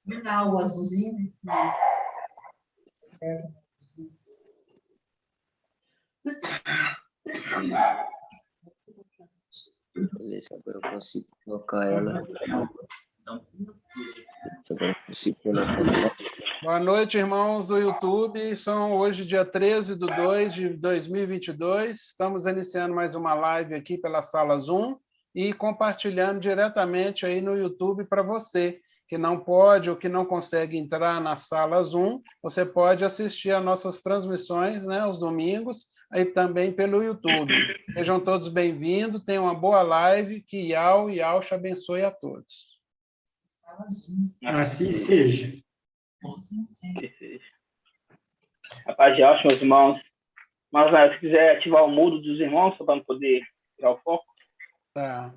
Não, o azulzinho. Ver se agora eu consigo colocar ela. Se agora eu consigo colocar ela. Boa noite, irmãos do YouTube. São hoje dia 13/2/2022. Estamos iniciando mais uma live aqui pela sala Zoom e compartilhando diretamente aí no YouTube para você que não pode ou que não consegue entrar na sala Zoom. Você pode assistir às nossas transmissões, né, aos domingos, aí também pelo YouTube. Sejam todos bem-vindos, tenham uma boa live, que Yau e Yau te abençoe a todos. Assim seja. Que seja. A paz de Deus, meus irmãos. Mas se quiser ativar o mudo dos irmãos, para poder tirar o foco. Tá.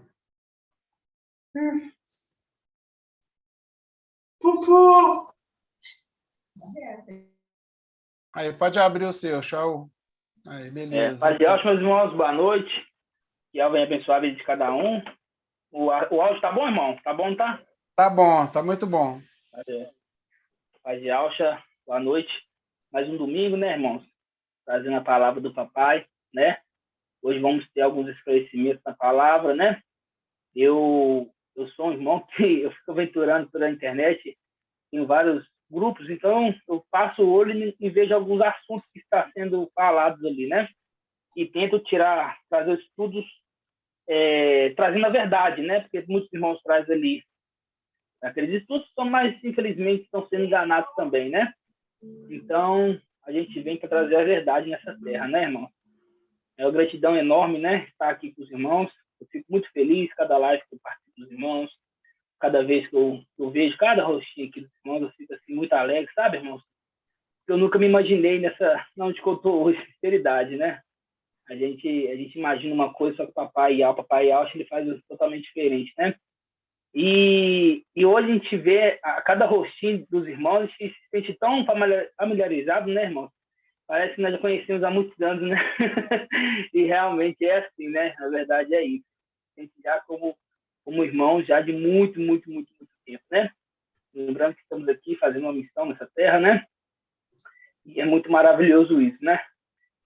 Aí, pode abrir o seu, show. Aí, beleza. Paz de Deus, meus irmãos, boa noite. Que Deus venha abençoar a vida de cada um. O áudio tá bom, irmão? Tá bom, tá? Tá bom, tá muito bom. Paz de Alcha, boa noite. Mais um domingo, né, irmãos? Trazendo a palavra do papai, né? Hoje vamos ter alguns esclarecimentos na palavra, né? Eu sou um irmão que eu fico aventurando pela internet em vários grupos, então eu passo o olho e vejo alguns assuntos que estão sendo falados ali, né? E tento trazer estudos trazendo a verdade, né? Porque muitos irmãos trazem ali aqueles estudos, mas infelizmente estão sendo enganados também, né? Então a gente vem para trazer a verdade nessa terra, né, irmão? É uma gratidão enorme, né? Estar aqui com os irmãos. Eu fico muito feliz cada live que eu participo dos irmãos. Cada vez que eu vejo cada rostinho aqui dos irmãos, eu fico assim muito alegre, sabe, irmãos? Eu nunca me imaginei onde que eu estou hoje, sinceridade, né? A gente imagina uma coisa, só que o Papai Yauch, ele faz totalmente diferente, né? E hoje a gente vê a cada rostinho dos irmãos, a gente se sente tão familiarizado, né, irmão? Parece que nós já conhecemos há muitos anos, né? E realmente é assim, né? Na verdade é isso. A gente já como irmãos já de muito, muito, muito, muito tempo, né? Lembrando que estamos aqui fazendo uma missão nessa terra, né? E é muito maravilhoso isso, né?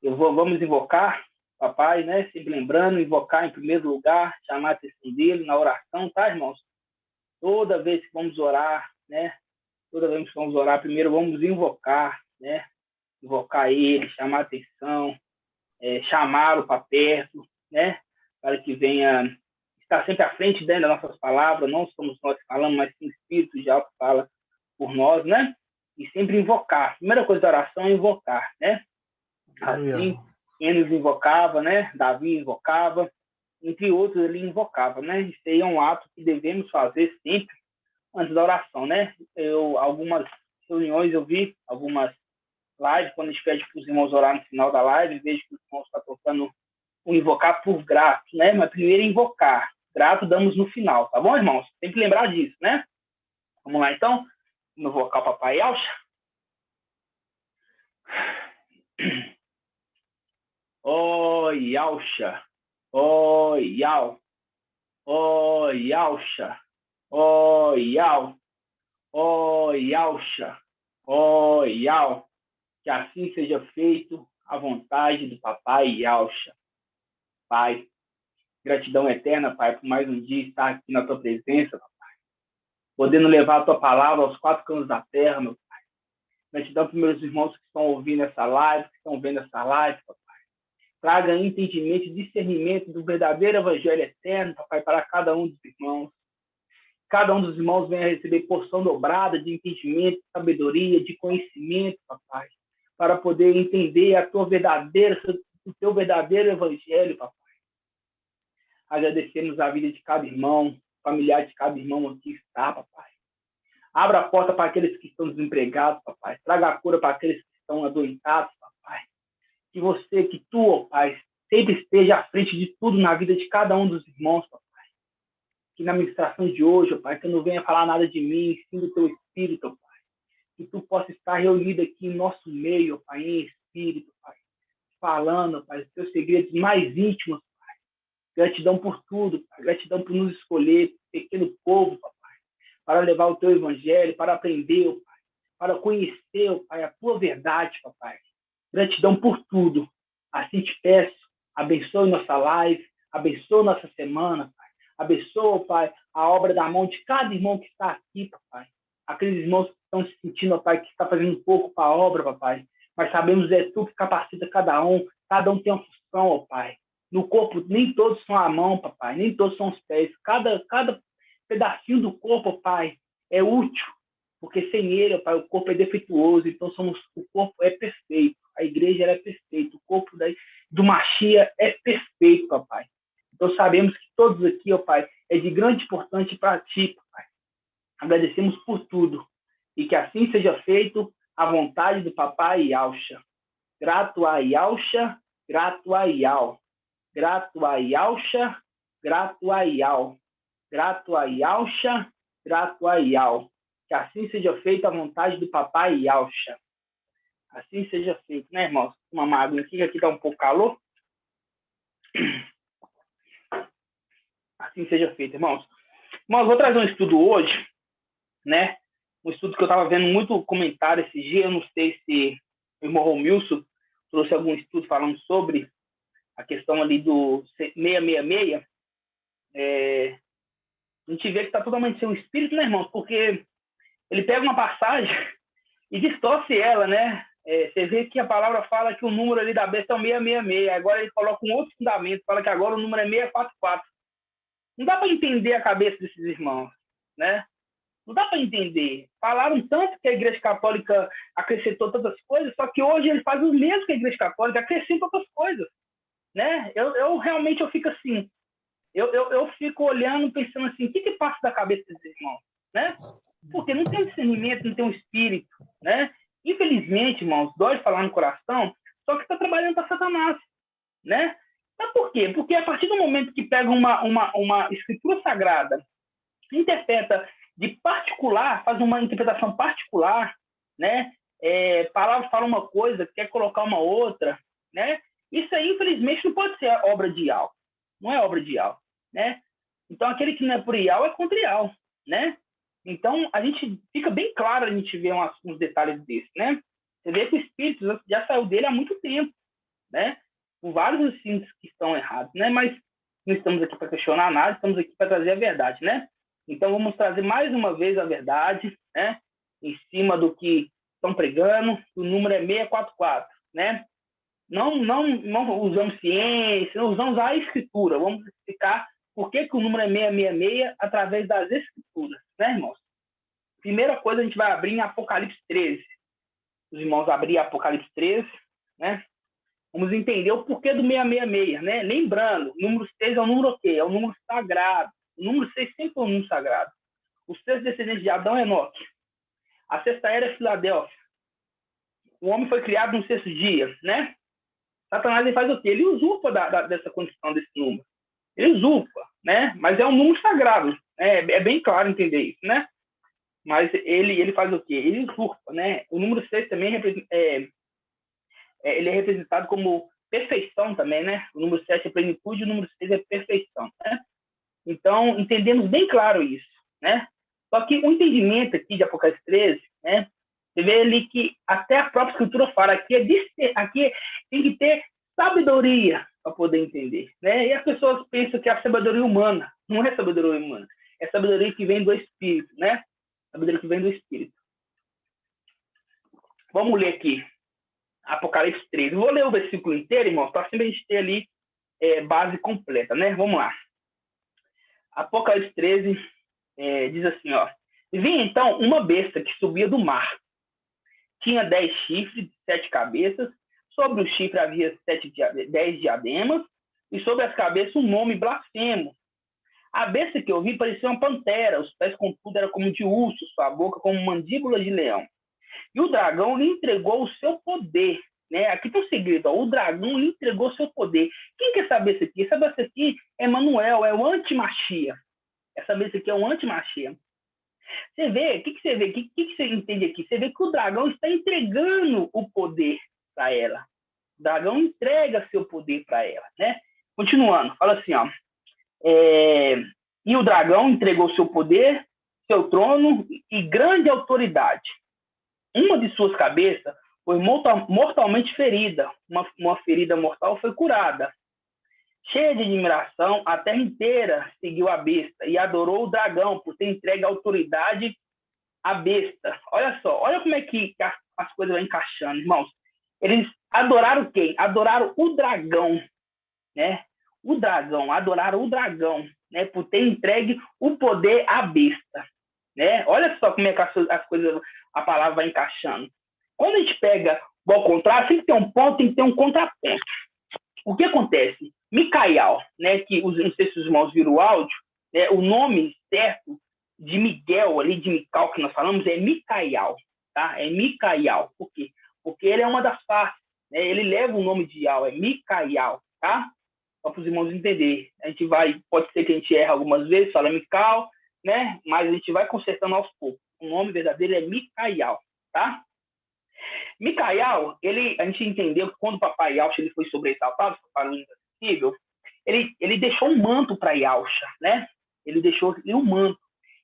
Vamos invocar Papai, né? Sempre lembrando, invocar em primeiro lugar, chamar a atenção dele na oração, tá, irmãos? Toda vez que vamos orar, né? Toda vez que vamos orar, primeiro vamos invocar, né? Invocar ele, chamar a atenção, chamá-lo para perto, né? Para que venha estar sempre à frente das nossas palavras, não somos nós que falamos, mas sim o Espírito de algo que fala por nós, né? E sempre invocar. A primeira coisa da oração é invocar, né? Assim, Enos invocava, né? Davi invocava, entre outros ele invocava, né? Isso aí é um ato que devemos fazer sempre antes da oração, né? Algumas reuniões eu vi, algumas lives, quando a gente pede para os irmãos orar no final da live, vejo que os irmãos estão tocando o invocar por grato, né? Mas primeiro invocar. Grato damos no final, tá bom, irmãos? Tem que lembrar disso, né? Vamos lá, então. Vamos invocar o Papai Yauch. Ó Yaucha, ó Yau, ó Yaucha, ó Yau, ó Yaucha, ó Yau. Que assim seja feito a vontade do Papai Yaucha. Pai, gratidão eterna, Pai, por mais um dia estar aqui na Tua presença, Papai. Podendo levar a Tua palavra aos quatro cantos da terra, meu Pai. Gratidão para meus irmãos que estão ouvindo essa live, que estão vendo essa live, Papai. Traga entendimento e discernimento do verdadeiro Evangelho eterno, Papai, para cada um dos irmãos. Cada um dos irmãos venha receber porção dobrada de entendimento, de sabedoria, de conhecimento, Papai, para poder entender o Teu verdadeiro Evangelho, Papai. Agradecemos a vida de cada irmão, familiar de cada irmão aqui está, Papai. Abra a porta para aqueles que estão desempregados, Papai. Traga a cura para aqueles que estão adoentados, Papai. Que Tu, ó Pai, sempre esteja à frente de tudo na vida de cada um dos irmãos, Papai. Que na ministração de hoje, ó Pai, que eu não venha falar nada de mim, sim do Teu Espírito, ó Pai. Que Tu possa estar reunido aqui em nosso meio, ó Pai, em Espírito, Pai. Falando, ó Pai, os Teus segredos mais íntimos, Pai. Gratidão por tudo, Pai. Gratidão por nos escolher, pequeno povo, papai, para levar o teu evangelho, para aprender, ó Pai, para conhecer, ó Pai, a tua verdade, papai. Gratidão por tudo. Assim te peço, abençoe nossa live, abençoe nossa semana, Pai. Abençoa, Pai, a obra da mão de cada irmão que está aqui, papai. Aqueles irmãos que estão se sentindo, Pai, que está fazendo pouco para a obra, papai. Mas sabemos é tu que capacita cada um tem uma função, ó Pai. No corpo, nem todos são a mão, papai, nem todos são os pés. Cada pedacinho do corpo, ó Pai, é útil, porque sem ele, ó Pai, o corpo é defeituoso, então o corpo é perfeito, a igreja é perfeita, o corpo do Machia é perfeito, papai. Então sabemos que todos aqui, ó Pai, é de grande importância para ti, papai. Agradecemos por tudo, e que assim seja feito a vontade do papai Yalcha. Grato a Yalcha, grato a Yal. Grato a Yalcha, grato a Yal. Grato a Yalcha, grato a Yal. Que assim seja feita a vontade do papai Yalcha. Assim seja feito, né, irmãos? Uma água aqui, que aqui está um pouco calor. Assim seja feito, irmãos. Irmãos, vou trazer um estudo hoje, né? Um estudo que eu estava vendo muito comentário esse dia. Eu não sei se o irmão Romilson trouxe algum estudo falando sobre a questão ali do 666. A gente vê que está totalmente sem o espírito, né, irmãos? Porque ele pega uma passagem e distorce ela, né? Você vê que a palavra fala que o número ali da besta é o 666. Agora ele coloca um outro fundamento, fala que agora o número é 644. Não dá para entender a cabeça desses irmãos, né? Não dá para entender. Falaram tanto que a Igreja Católica acrescentou tantas coisas, só que hoje ele faz o mesmo que a Igreja Católica, acrescenta outras coisas, né? Eu realmente fico assim, eu fico olhando, pensando assim, o que passa da cabeça desses irmãos, né? Porque não tem discernimento, não tem um espírito, né? Infelizmente, irmãos, dói falar no coração, só que está trabalhando para Satanás, né? Mas por quê? Porque a partir do momento que pega uma escritura sagrada, interpreta de particular, faz uma interpretação particular, né? Palavra fala uma coisa, quer colocar uma outra, né? Isso aí, infelizmente, não pode ser obra de Ial. Não é obra de Ial, né? Então, aquele que não é por Ial é contra Ial, né? Então, a gente fica bem claro a gente ver uns detalhes desses, né? Você vê que o espírito já saiu dele há muito tempo, né? Por vários ensinos que estão errados, né? Mas não estamos aqui para questionar nada, estamos aqui para trazer a verdade, né? Então, vamos trazer mais uma vez a verdade, né? Em cima do que estão pregando. O número é 644, né? Não usamos ciência, não usamos a escritura. Vamos explicar por que o número é 666 através das escrituras, né, irmãos? Primeira coisa, a gente vai abrir em Apocalipse 13. Os irmãos abrirem Apocalipse 13, né? Vamos entender o porquê do 666, né? Lembrando, o número 6 é o número o quê? É o número sagrado. O número 6 sempre é um número sagrado. Os 6 descendentes de Adão é Enoque. A sexta era é Filadélfia. O homem foi criado no sexto dia, né? Satanás ele faz o quê? Ele usurpa dessa condição desse número. Ele usurpa, né? Mas é um número sagrado. É bem claro entender isso, né? Mas ele faz o quê? Ele usurpa, né? O número 6 também ele é representado como perfeição também, né? O número 7 é plenitude e o número 6 é perfeição, né? Então, entendemos bem claro isso, né? Só que o entendimento aqui de Apocalipse 13, né? Você vê ali que até a própria escritura fala aqui tem que ter sabedoria para poder entender, né? E as pessoas pensam que é a sabedoria humana. Não é sabedoria humana. É sabedoria que vem do Espírito, né? Sabedoria que vem do Espírito. Vamos ler aqui Apocalipse 13. Vou ler o versículo inteiro, irmão, para sempre a gente ter ali base completa, né? Vamos lá. Apocalipse 13 diz assim, ó. Vi então uma besta que subia do mar. Tinha 10 chifres, 7 cabeças. Sobre o chifre havia 10 diademas. E sobre as cabeças um nome blasfemo. A besta que eu vi parecia uma pantera. Os pés, contudo, eram como de urso. Sua boca como mandíbula de leão. E o dragão lhe entregou o seu poder. Né? Aqui tem um segredo. Ó. O dragão lhe entregou o seu poder. Quem que é essa besta aqui? Essa besta aqui é Manuel, é o antimachia. Essa besta aqui é o antimachia. Você vê, o que você vê? O que você entende aqui? Você vê que o dragão está entregando o poder para ela. O dragão entrega seu poder para ela, né? Continuando, fala assim, ó. E o dragão entregou seu poder, seu trono e grande autoridade. Uma de suas cabeças foi mortalmente ferida. Uma ferida mortal foi curada. Cheia de admiração, a terra inteira seguiu a besta e adorou o dragão por ter entregue a autoridade à besta. Olha só, olha como é que as coisas vão encaixando, irmãos. Eles adoraram quem? Adoraram o dragão, né? O dragão, adoraram o dragão, né? Por ter entregue o poder à besta, né? Olha só como é que as coisas, a palavra vai encaixando. Quando a gente pega o ao contrário, sempre tem um ponto, tem que ter um contraponto. O que acontece? Micael, né? Que não sei se os irmãos viram o áudio, né? O nome certo de Miguel, ali de Mical, que nós falamos, é Micael, tá? É Micael. Por quê? Porque ele é uma das partes, né? Ele leva o nome de Yal, é Micael, tá? Só para os irmãos entenderem. A gente vai, pode ser que a gente erre algumas vezes, fala Mical, né? Mas a gente vai consertando aos poucos. O nome verdadeiro é Micael, tá? Micael, a gente entendeu que quando o papai Yalcha ele foi sobressaltado, para o inacessível, ele deixou um manto para Yalcha, né? Ele deixou um manto.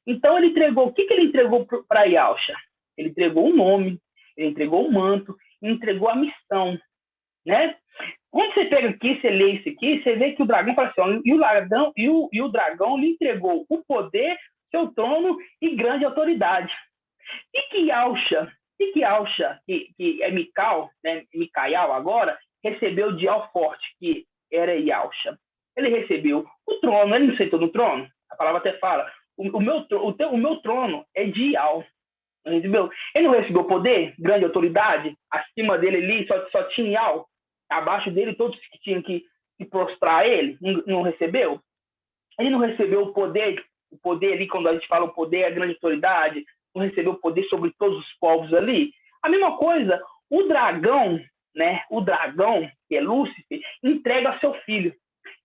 Então, ele entregou, o que ele entregou para Yalcha? Ele entregou o nome, ele entregou o manto, entregou a missão, né? Quando você pega aqui, você lê isso aqui, você vê que o dragão fala assim, ó, e o dragão lhe entregou o poder, seu trono e grande autoridade. E que Yalcha, que é Mical, né, Micael agora, recebeu de Yal forte, que era Yalcha. Ele recebeu o trono, ele não sentou no trono? A palavra até fala, o meu trono é de Yal. Entendeu? Ele não recebeu poder, grande autoridade, acima dele ali só tinha Yal, abaixo dele todos que tinham que prostrar ele, não recebeu? Ele não recebeu o poder ali, quando a gente fala o poder, a grande autoridade, não recebeu o poder sobre todos os povos ali? A mesma coisa, o dragão, né? O dragão, que é Lúcifer, entrega a seu filho,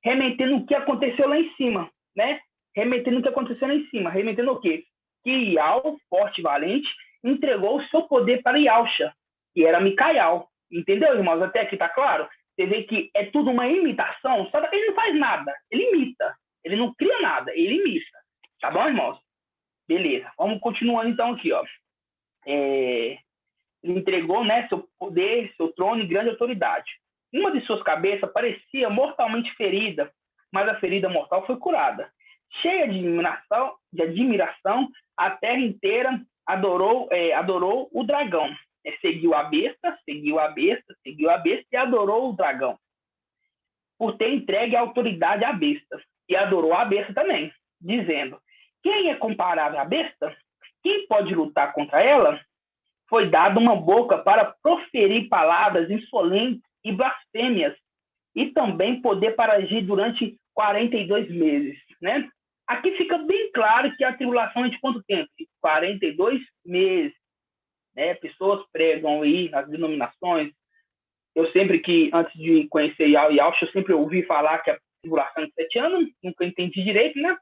remetendo o que aconteceu lá em cima, né? Remetendo o que aconteceu lá em cima, remetendo o quê? Que Yal, forte e valente, entregou o seu poder para Yalcha, que era Micael. Entendeu, irmãos? Até aqui tá claro? Você vê que é tudo uma imitação, só que ele não faz nada, ele imita. Ele não cria nada, ele imita. Tá bom, irmãos? Beleza, vamos continuando então aqui, ó. Ele entregou, né, seu poder, seu trono e grande autoridade. Uma de suas cabeças parecia mortalmente ferida, mas a ferida mortal foi curada. Cheia de admiração, a terra inteira adorou o dragão. Seguiu a besta e adorou o dragão. Por ter entregue a autoridade à besta. E adorou a besta também, dizendo, quem é comparável à besta? Quem pode lutar contra ela? Foi dada uma boca para proferir palavras insolentes e blasfêmias, e também poder para agir durante 42 meses, né? Aqui fica bem claro que a tribulação é de quanto tempo? De 42 meses. Né? Pessoas pregam aí nas denominações. Eu sempre que, antes de conhecer Yal e Yalcha, eu sempre ouvi falar que a tribulação é de 7 anos, nunca entendi direito, né?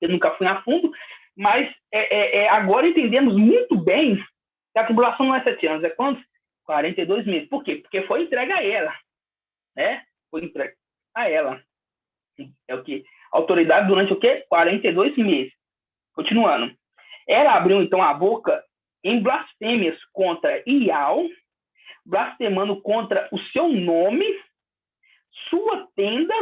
Eu nunca fui a fundo, mas agora entendemos muito bem que a tribulação não é 7 anos, é quantos? 42 meses. Por quê? Porque foi entregue a ela, né? Foi entregue a ela. É o que? Autoridade durante o quê? 42 meses. Continuando. Ela abriu, então, a boca em blasfêmias contra Yal, blasfemando contra o seu nome, sua tenda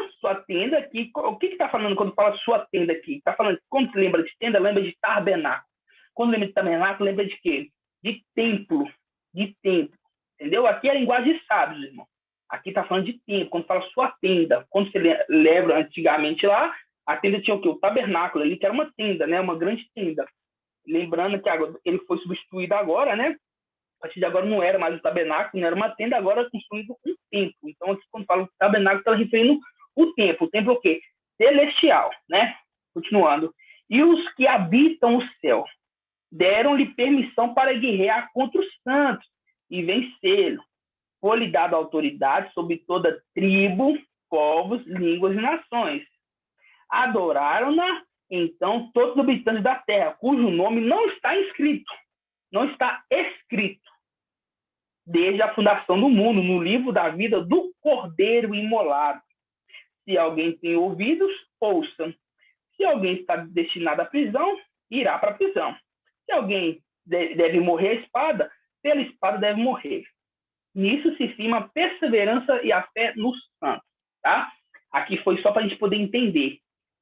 aqui. O que está falando quando fala sua tenda aqui? Está falando, quando se lembra de tenda, lembra de tabernáculo. Quando lembra de tabernáculo, lembra de quê? De templo. Entendeu? Aqui é a linguagem de sábios, irmão. Aqui está falando de templo, quando fala sua tenda. Quando você lembra antigamente lá, a tenda tinha o quê? O tabernáculo ali, que era uma tenda, né? Uma grande tenda. Lembrando que agora, ele foi substituído agora, né? A partir de agora não era mais o tabernáculo, não era uma tenda, agora é construído um templo. Então, aqui, quando fala tabernáculo, está referindo o templo. O templo é o quê? Celestial, né? Continuando. E os que habitam o céu deram-lhe permissão para guerrear contra os santos e vencê-lo. Foi-lhe dada autoridade sobre toda tribo, povos, línguas e nações. Adoraram-na, então, todos os habitantes da terra, cujo nome não está escrito desde a fundação do mundo, no livro da vida do Cordeiro imolado. Se alguém tem ouvidos, ouçam. Se alguém está destinado à prisão, irá para a prisão. Se alguém deve morrer à espada, pela espada deve morrer. Nisso se firma a perseverança e a fé nos santos. Tá? Aqui foi só para a gente poder entender.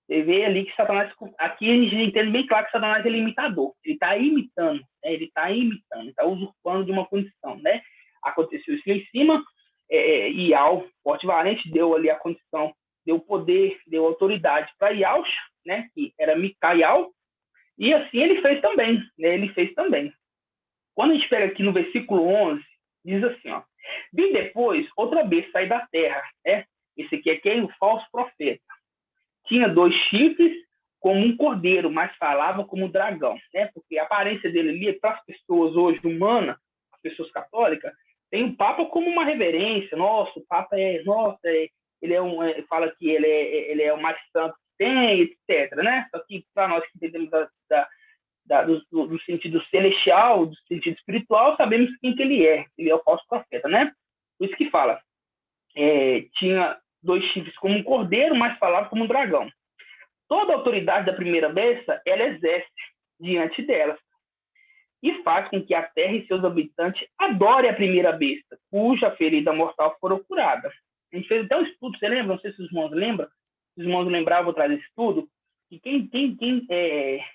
Você vê ali que Satanás... Aqui a gente entende bem claro que Satanás é imitador. Ele está imitando, né? Ele está imitando, está usurpando de uma condição. Né? Aconteceu isso lá em cima, Ial, forte e valente, deu ali a condição, deu poder, deu autoridade para Iaush, né? Que era Micael, e assim ele fez também. Né? Ele fez também. Quando a gente pega aqui no versículo 11, diz assim, ó, vi depois outra vez sair da terra, né? Esse aqui é quem? O falso profeta. Tinha 2 chifres como um cordeiro, mas falava como um dragão, né? Porque a aparência dele ali, para as pessoas hoje humanas, as pessoas católicas, tem o Papa como uma reverência. Nossa, o Papa ele é fala que ele é o mais santo que tem, etc, né? Só que para nós que entendemos do sentido celestial, do sentido espiritual, sabemos quem que ele é o falso profeta, né? Por isso que fala, tinha 2 chifres como um cordeiro, mas falava como um dragão. Toda a autoridade da primeira besta, ela exerce diante delas, e faz com que a terra e seus habitantes adorem a primeira besta, cuja ferida mortal foram curada. A gente fez até um estudo, você lembra? Não sei se os irmãos lembram. Se os irmãos lembravam, vou trazer esse estudo, que quem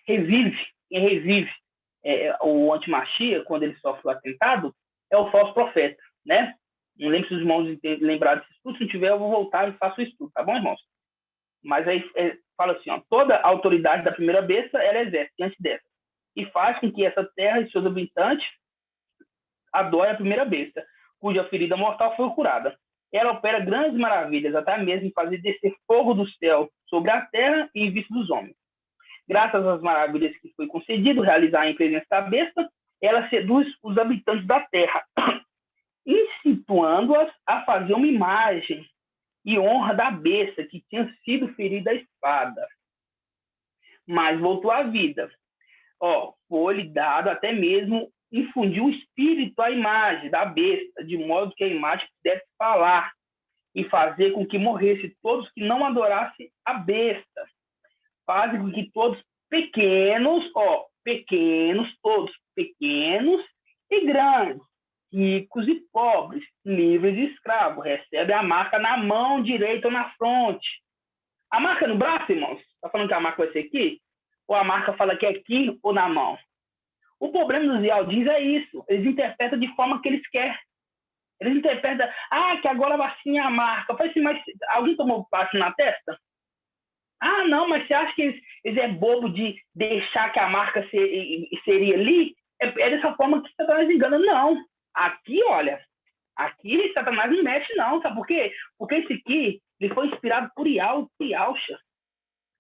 revive o antimachia, quando ele sofre o atentado, é o falso profeta, né? Não lembro se os irmãos lembraram desse estudo. Se não tiver, eu vou voltar e faço o estudo, tá bom, irmãos? Mas aí fala assim, ó, toda a autoridade da primeira besta, ela exerce diante dessa, e faz com que essa terra e seus habitantes adorem a primeira besta, cuja ferida mortal foi curada. Ela opera grandes maravilhas, até mesmo em fazer descer fogo do céu sobre a terra e em vista dos homens. Graças às maravilhas que foi concedido realizar em presença da besta, ela seduz os habitantes da terra, instituindo-as a fazer uma imagem e honra da besta que tinha sido ferida à espada, mas voltou à vida. Foi-lhe dado até mesmo infundir o espírito à imagem da besta, de modo que a imagem pudesse falar e fazer com que morresse todos que não adorassem a besta. Faz com que todos pequenos, todos pequenos e grandes, ricos e pobres, livres e escravos, recebem a marca na mão direita ou na fronte. A marca no braço, irmãos? Está falando que a marca vai ser aqui? Ou a marca fala que é aqui ou na mão? O problema dos Ialdins é isso. Eles interpretam de forma que eles querem. Eles interpretam, que agora a vacina é a marca. Eu falei assim, mas alguém tomou vacina na testa? Não, mas você acha que eles é bobo de deixar que a marca seria ali? É dessa forma que Satanás engana. Não. Aqui, olha, aqui Satanás não mexe, não. Sabe por quê? Porque esse aqui ele foi inspirado por Iauxa.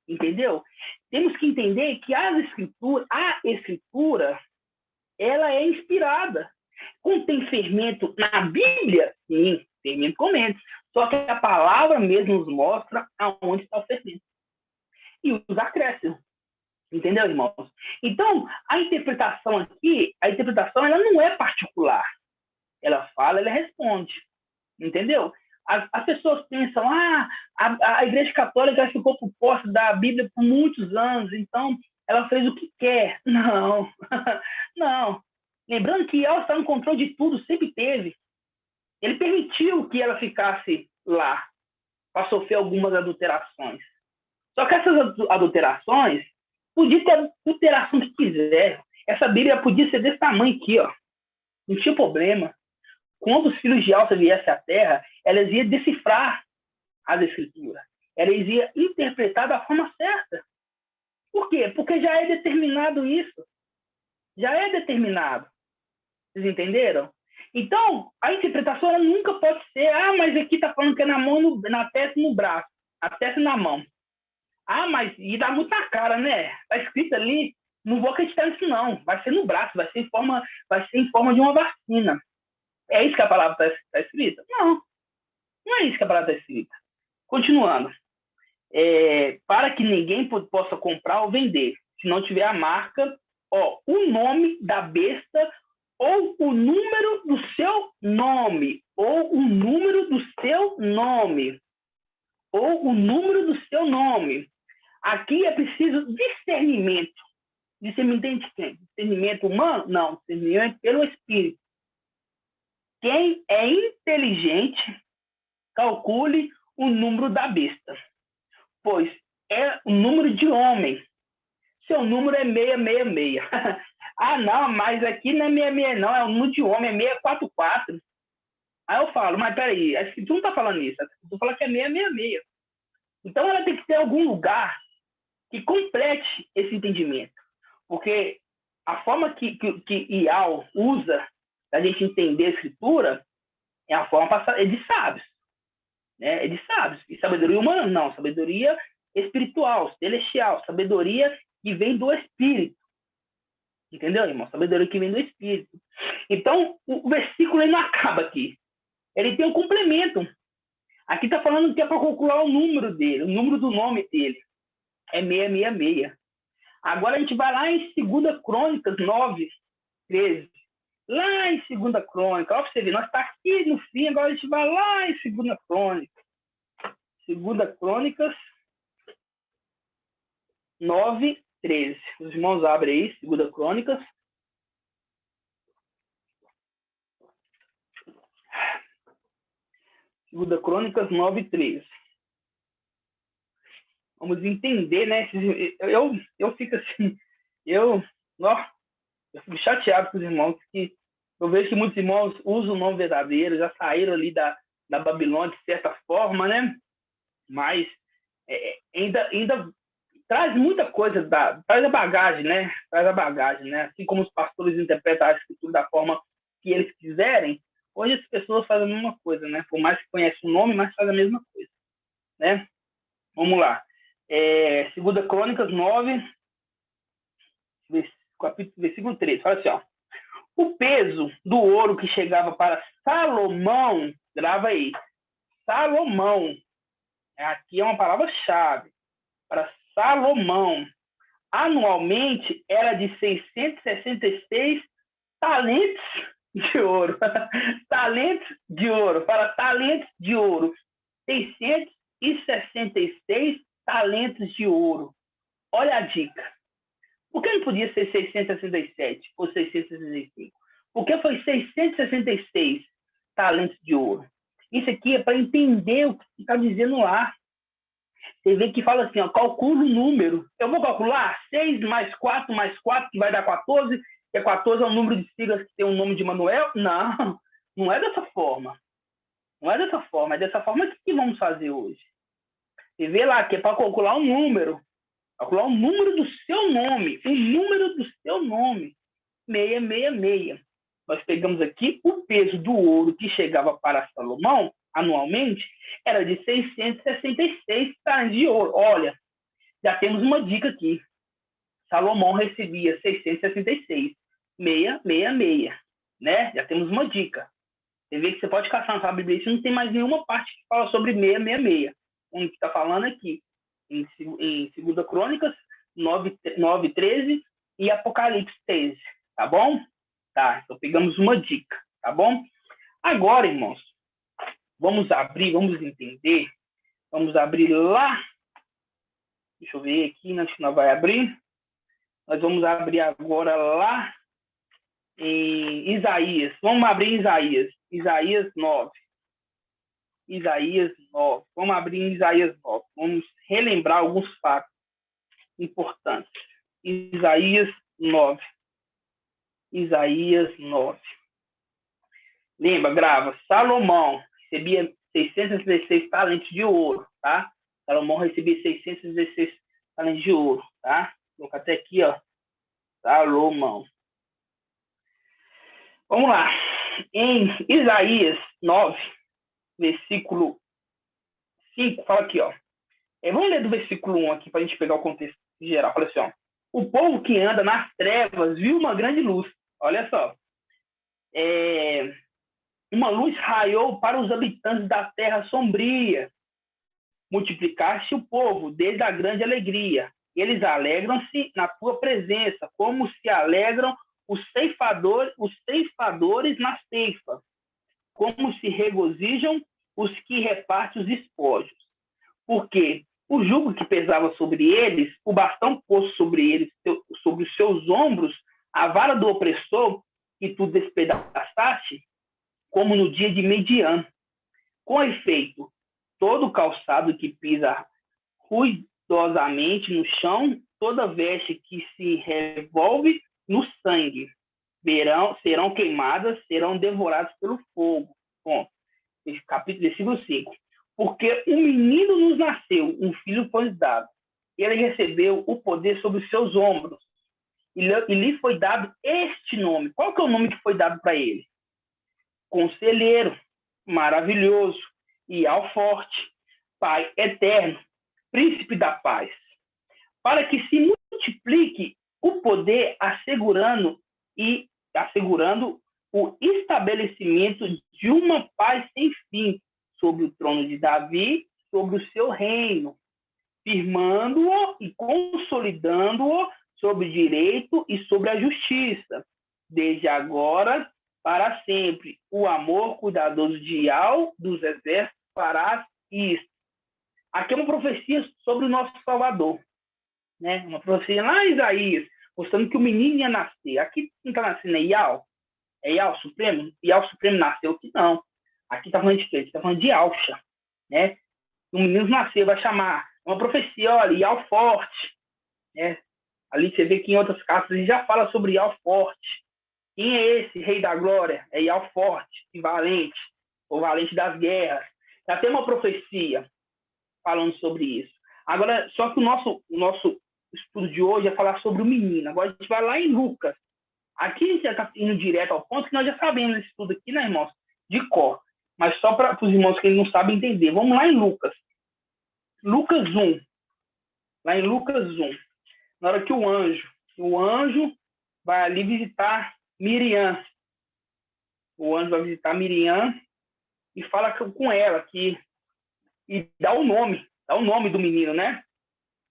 Entendeu? Temos que entender que a escritura, ela é inspirada. Contém fermento na Bíblia? Sim, fermento comenta. Só que a palavra mesmo nos mostra aonde está o fermento. E os acréscimos. Entendeu, irmãos? Então, a interpretação aqui, ela não é particular. Ela fala, ela responde. Entendeu? As pessoas pensam, a Igreja Católica ficou por posse da Bíblia por muitos anos, então ela fez o que quer. Não, não. Lembrando que ela está no controle de tudo, sempre teve. Ele permitiu que ela ficasse lá para sofrer algumas adulterações. Só que essas adulterações, podia ter a adulteração que quiser. Essa Bíblia podia ser desse tamanho aqui, ó. Não tinha problema. Quando os filhos de Alça viessem à Terra, elas iam decifrar as Escrituras. Elas iam interpretar da forma certa. Por quê? Porque já é determinado isso. Já é determinado. Vocês entenderam? Então, a interpretação ela nunca pode ser, mas aqui está falando que é na mão, na testa e no braço. A testa e na mão. Mas e dá muito na cara, né? Está escrito ali, não vou acreditar nisso não. Vai ser no braço, vai ser em forma de uma vacina. É isso que a palavra está escrita? Não é isso que a palavra está escrita. Continuando. Para que ninguém possa comprar ou vender, se não tiver a marca, o nome da besta ou o número do seu nome, ou o número do seu nome, ou o número do seu nome. Aqui é preciso discernimento. Discernimento de quem? Discernimento humano? Não, discernimento pelo Espírito. Quem é inteligente, calcule o número da besta, pois é o número de homem. Seu número é 666. Ah, não, mas aqui não é 66, não, é o número de homem, é 644. Aí eu falo, mas peraí, a Escritura não está falando isso, a Escritura fala que é 666. Então ela tem que ter algum lugar que complete esse entendimento. Porque a forma que Ial usa da gente entender a Escritura é a forma de sábios. Né? É de sábios. E sabedoria humana, não. Sabedoria espiritual, celestial. Sabedoria que vem do Espírito. Entendeu, irmão? Sabedoria que vem do Espírito. Então, o versículo ele não acaba aqui. Ele tem um complemento. Aqui está falando que é para calcular o número dele, o número do nome dele. É 666. Agora a gente vai lá em 2 Crônicas 9, 13. Lá em 2 Crônicas, olha para você ver, nós estamos aqui no fim, agora a gente vai lá em 2 Crônicas. 2 Crônicas 9, 13. Os irmãos abrem aí, 2 Crônicas. Segunda Crônicas 9, 13. Vamos entender, né? Eu fico assim, eu fico chateado com os irmãos, que eu vejo que muitos irmãos usam o nome verdadeiro, já saíram ali da Babilônia de certa forma, né? Mas ainda traz muita coisa, traz a bagagem, né? Traz a bagagem, né? Assim como os pastores interpretam a Escritura da forma que eles quiserem, hoje as pessoas fazem a mesma coisa, né? Por mais que conheçam o nome, mas fazem a mesma coisa, né? Vamos lá. 2 Crônicas 9, versículo 13. Fala assim, ó. O peso do ouro que chegava para Salomão, grava aí, Salomão, aqui é uma palavra-chave, para Salomão, anualmente era de 666 talentos de ouro. Talentos de ouro, para talentos de ouro. 666 talentos de ouro. Olha a dica. Por que não podia ser 667 ou 665? Por que foi 666 talentos de ouro? Isso aqui é para entender o que está dizendo lá. Você vê que fala assim, ó, calcula o número. Eu vou calcular 6 mais 4 mais 4, que vai dar 14, e 14 é o número de siglas que tem o nome de Manuel? Não, não é dessa forma. Não é dessa forma. É dessa forma que vamos fazer hoje. Você vê lá que é para calcular um número. Calcular o número do seu nome. O número do seu nome. 666. Nós pegamos aqui o peso do ouro que chegava para Salomão, anualmente, era de 666 talentos de ouro. Olha, já temos uma dica aqui. Salomão recebia 666. 666. Né? Já temos uma dica. Você vê que você pode caçar na sua Bíblia. Isso não tem mais nenhuma parte que fala sobre 666. O que está falando aqui. Em 2 Crônicas 9, 13 e Apocalipse 13, tá bom? Tá, então pegamos uma dica, tá bom? Agora, irmãos, vamos abrir, vamos entender, vamos abrir lá, deixa eu ver aqui, acho que nós vai abrir, nós vamos abrir agora lá em Isaías, vamos abrir em Isaías 9. Isaías 9. Vamos abrir em Isaías 9. Vamos relembrar alguns fatos importantes. Isaías 9. Isaías 9. Lembra, grava. Salomão recebia 616 talentos de ouro, tá? Salomão recebia 616 talentos de ouro, tá? Vou colocar até aqui, ó. Salomão. Vamos lá. Em Isaías 9, versículo 5, fala aqui, ó. Vamos ler do versículo 1 aqui, para a gente pegar o contexto geral. Fala assim, ó. O povo que anda nas trevas viu uma grande luz. Olha só. Uma luz raiou para os habitantes da terra sombria. Multiplicaste o povo desde a grande alegria. Eles alegram-se na tua presença, como se alegram os ceifadores na ceifa, como se regozijam os que repartem os espólios. Porque o jugo que pesava sobre eles, o bastão posto sobre eles, sobre os seus ombros, a vara do opressor, que tu despedaçaste, como no dia de Median. Com efeito, todo calçado que pisa ruidosamente no chão, toda veste que se revolve no sangue, serão queimadas, serão devoradas pelo fogo. Bom, capítulo, versículo 5. Porque um menino nos nasceu, um filho foi dado. Ele recebeu o poder sobre os seus ombros. E lhe foi dado este nome. Qual que é o nome que foi dado para ele? Conselheiro, maravilhoso, e ao forte, Pai eterno, príncipe da paz. Para que se multiplique o poder, assegurando o estabelecimento de uma paz sem fim sobre o trono de Davi, sobre o seu reino, firmando-o e consolidando-o sobre o direito e sobre a justiça, desde agora para sempre. O amor cuidadoso de Yahweh dos exércitos fará isso. Aqui é uma profecia sobre o nosso Salvador, né? Uma profecia lá em Isaías, mostrando que o menino ia nascer. Aqui não está nascendo Yahweh? É Yahweh Supremo? Yahweh Supremo nasceu aqui? Não. Aqui está falando de quê? Aqui está falando de Alcha, né? O menino nasceu, vai chamar. Uma profecia, olha, Yahweh forte, né? Ali você vê que em outras cartas ele já fala sobre Yahweh forte. Quem é esse Rei da Glória? É Yahweh forte e valente, o valente das guerras. Já tem uma profecia falando sobre isso. Agora, só que o nosso estudo de hoje é falar sobre o menino. Agora a gente vai lá em Lucas. Aqui a gente já está indo direto ao ponto que nós já sabemos esse estudo aqui, né, irmãos? De cor. Mas só para os irmãos que não sabem entender. Vamos lá em Lucas. Lucas 1. Lá em Lucas 1. Na hora que o anjo vai ali visitar Miriam. O anjo vai visitar Miriam e fala com ela e dá o nome do menino, né?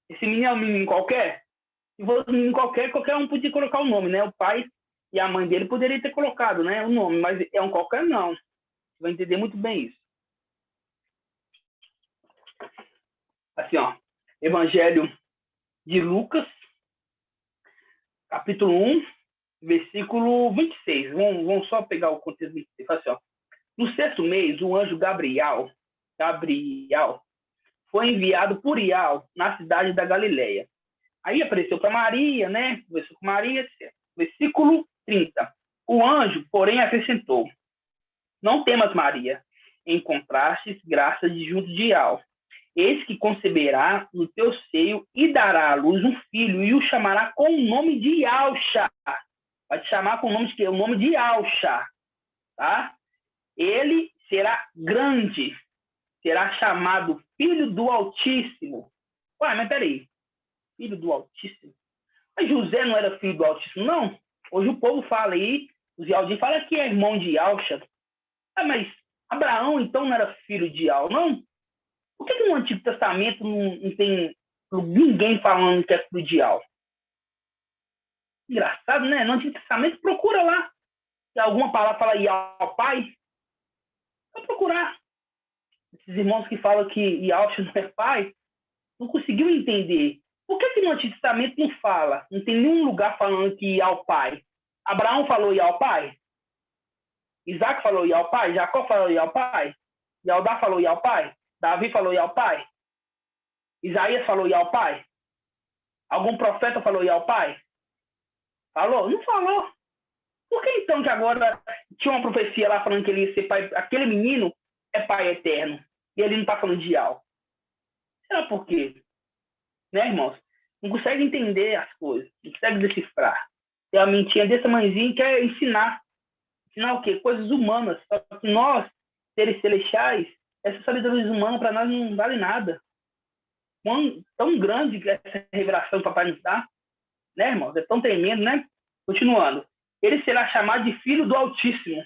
Esse menino é um menino qualquer? Se fosse um menino qualquer um podia colocar o nome, né? O pai e a mãe dele poderiam ter colocado, né, o nome, mas é um qualquer não. Você vai entender muito bem isso. Assim, ó, Evangelho de Lucas, capítulo 1, versículo 26. Vamos só pegar o contexto 26. Assim, ó. No sexto mês, o anjo Gabriel foi enviado por Yahweh na cidade da Galileia. Aí apareceu para Maria, né? Conversou com Maria, etc. Versículo 30. O anjo, porém, acrescentou: não temas, Maria, encontrastes graça de junto de Yahweh. Eis que conceberá no teu seio e dará à luz um filho e o chamará com o nome de Alxa. Vai te chamar com o nome de quê? O nome de Alxa, tá? Ele será grande, será chamado Filho do Altíssimo. Ué, mas peraí, Filho do Altíssimo? Mas José não era filho do Altíssimo, não? Hoje o povo fala aí, os Yaldim falam que é irmão de Alxa. Ah, mas Abraão, então, não era filho de Al, não? Por que no Antigo Testamento não tem ninguém falando que é filho de Al? Engraçado, né? No Antigo Testamento, procura lá. Se alguma palavra fala Yal pai, vai procurar. Esses irmãos que falam que Yalcha não é pai, não conseguiu entender. Por que no Antigo Testamento não fala? Não tem nenhum lugar falando que Yal pai. Abraão falou Yal pai? Isaac falou Yal pai? Jacó falou Yal pai? Yaldá falou Yal pai? Davi falou Yal pai? Isaías falou Yal pai? Algum profeta falou Yal pai? Falou? Não falou. Por que então que agora tinha uma profecia lá falando que ele ia ser pai? Aquele menino é pai eterno. E ele não está falando de Yal. Será por quê? Né, irmãos? Não consegue entender as coisas. Não consegue decifrar. Tem uma mentinha desse tamanhozinho que quer ensinar. Ensinar o quê? Coisas humanas. Só que nós, seres celestiais, essa sabedoria humana para nós não vale nada. Tão grande que essa revelação que o papai nos dá, né, irmãos? É tão tremendo, né? Continuando. Ele será chamado de Filho do Altíssimo.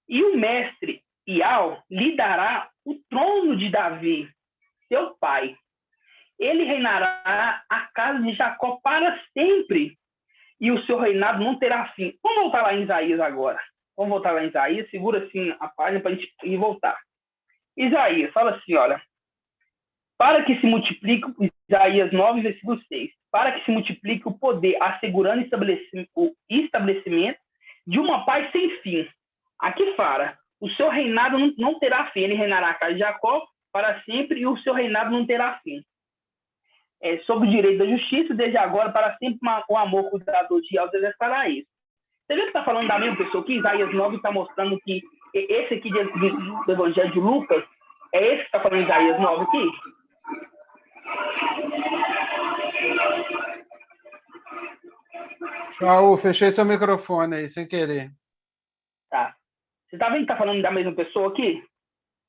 E o mestre Yahweh lhe dará o trono de Davi, seu pai. Ele reinará a casa de Jacó para sempre, e o seu reinado não terá fim. Vamos voltar lá em Isaías agora. Vamos voltar lá em Isaías. Segura assim a página para a gente ir voltar. Isaías, fala assim, olha. Para que se multiplique, Isaías 9, versículo 6, para que se multiplique o poder, assegurando o estabelecimento de uma paz sem fim. Aqui fala, o seu reinado não terá fim, ele reinará a casa de Jacó para sempre e o seu reinado não terá fim. Sob o direito da justiça, desde agora para sempre o amor cuidador de Deus exercerá isso. Você vê que está falando da mesma pessoa aqui? Isaías 9 está mostrando que esse aqui do Evangelho de Lucas é esse que está falando Isaías 9 aqui? Raul, fechei seu microfone aí, sem querer. Tá. Você está vendo que está falando da mesma pessoa aqui?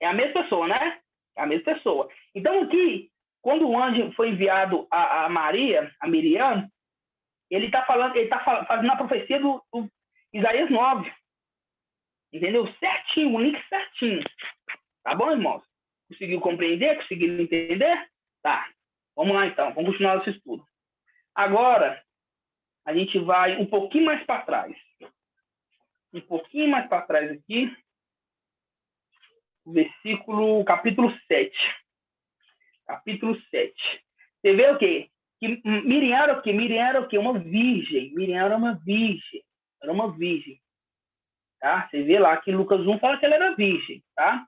É a mesma pessoa, né? É a mesma pessoa. Então, aqui, quando o anjo foi enviado a Maria, a Miriam, ele está fazendo a profecia do Isaías 9. Entendeu? Certinho, o link certinho. Tá bom, irmãos? Conseguiu compreender? Conseguiu entender? Tá. Vamos lá, então. Vamos continuar esse estudo. Agora, a gente vai um pouquinho mais para trás. Um pouquinho mais para trás aqui. Capítulo 7. Capítulo 7. Você vê o quê? Que Miriam era o quê? Miriam era o quê? Uma virgem. Miriam era uma virgem. Era uma virgem. Tá? Você vê lá que em Lucas 1 fala que ela era virgem. Tá?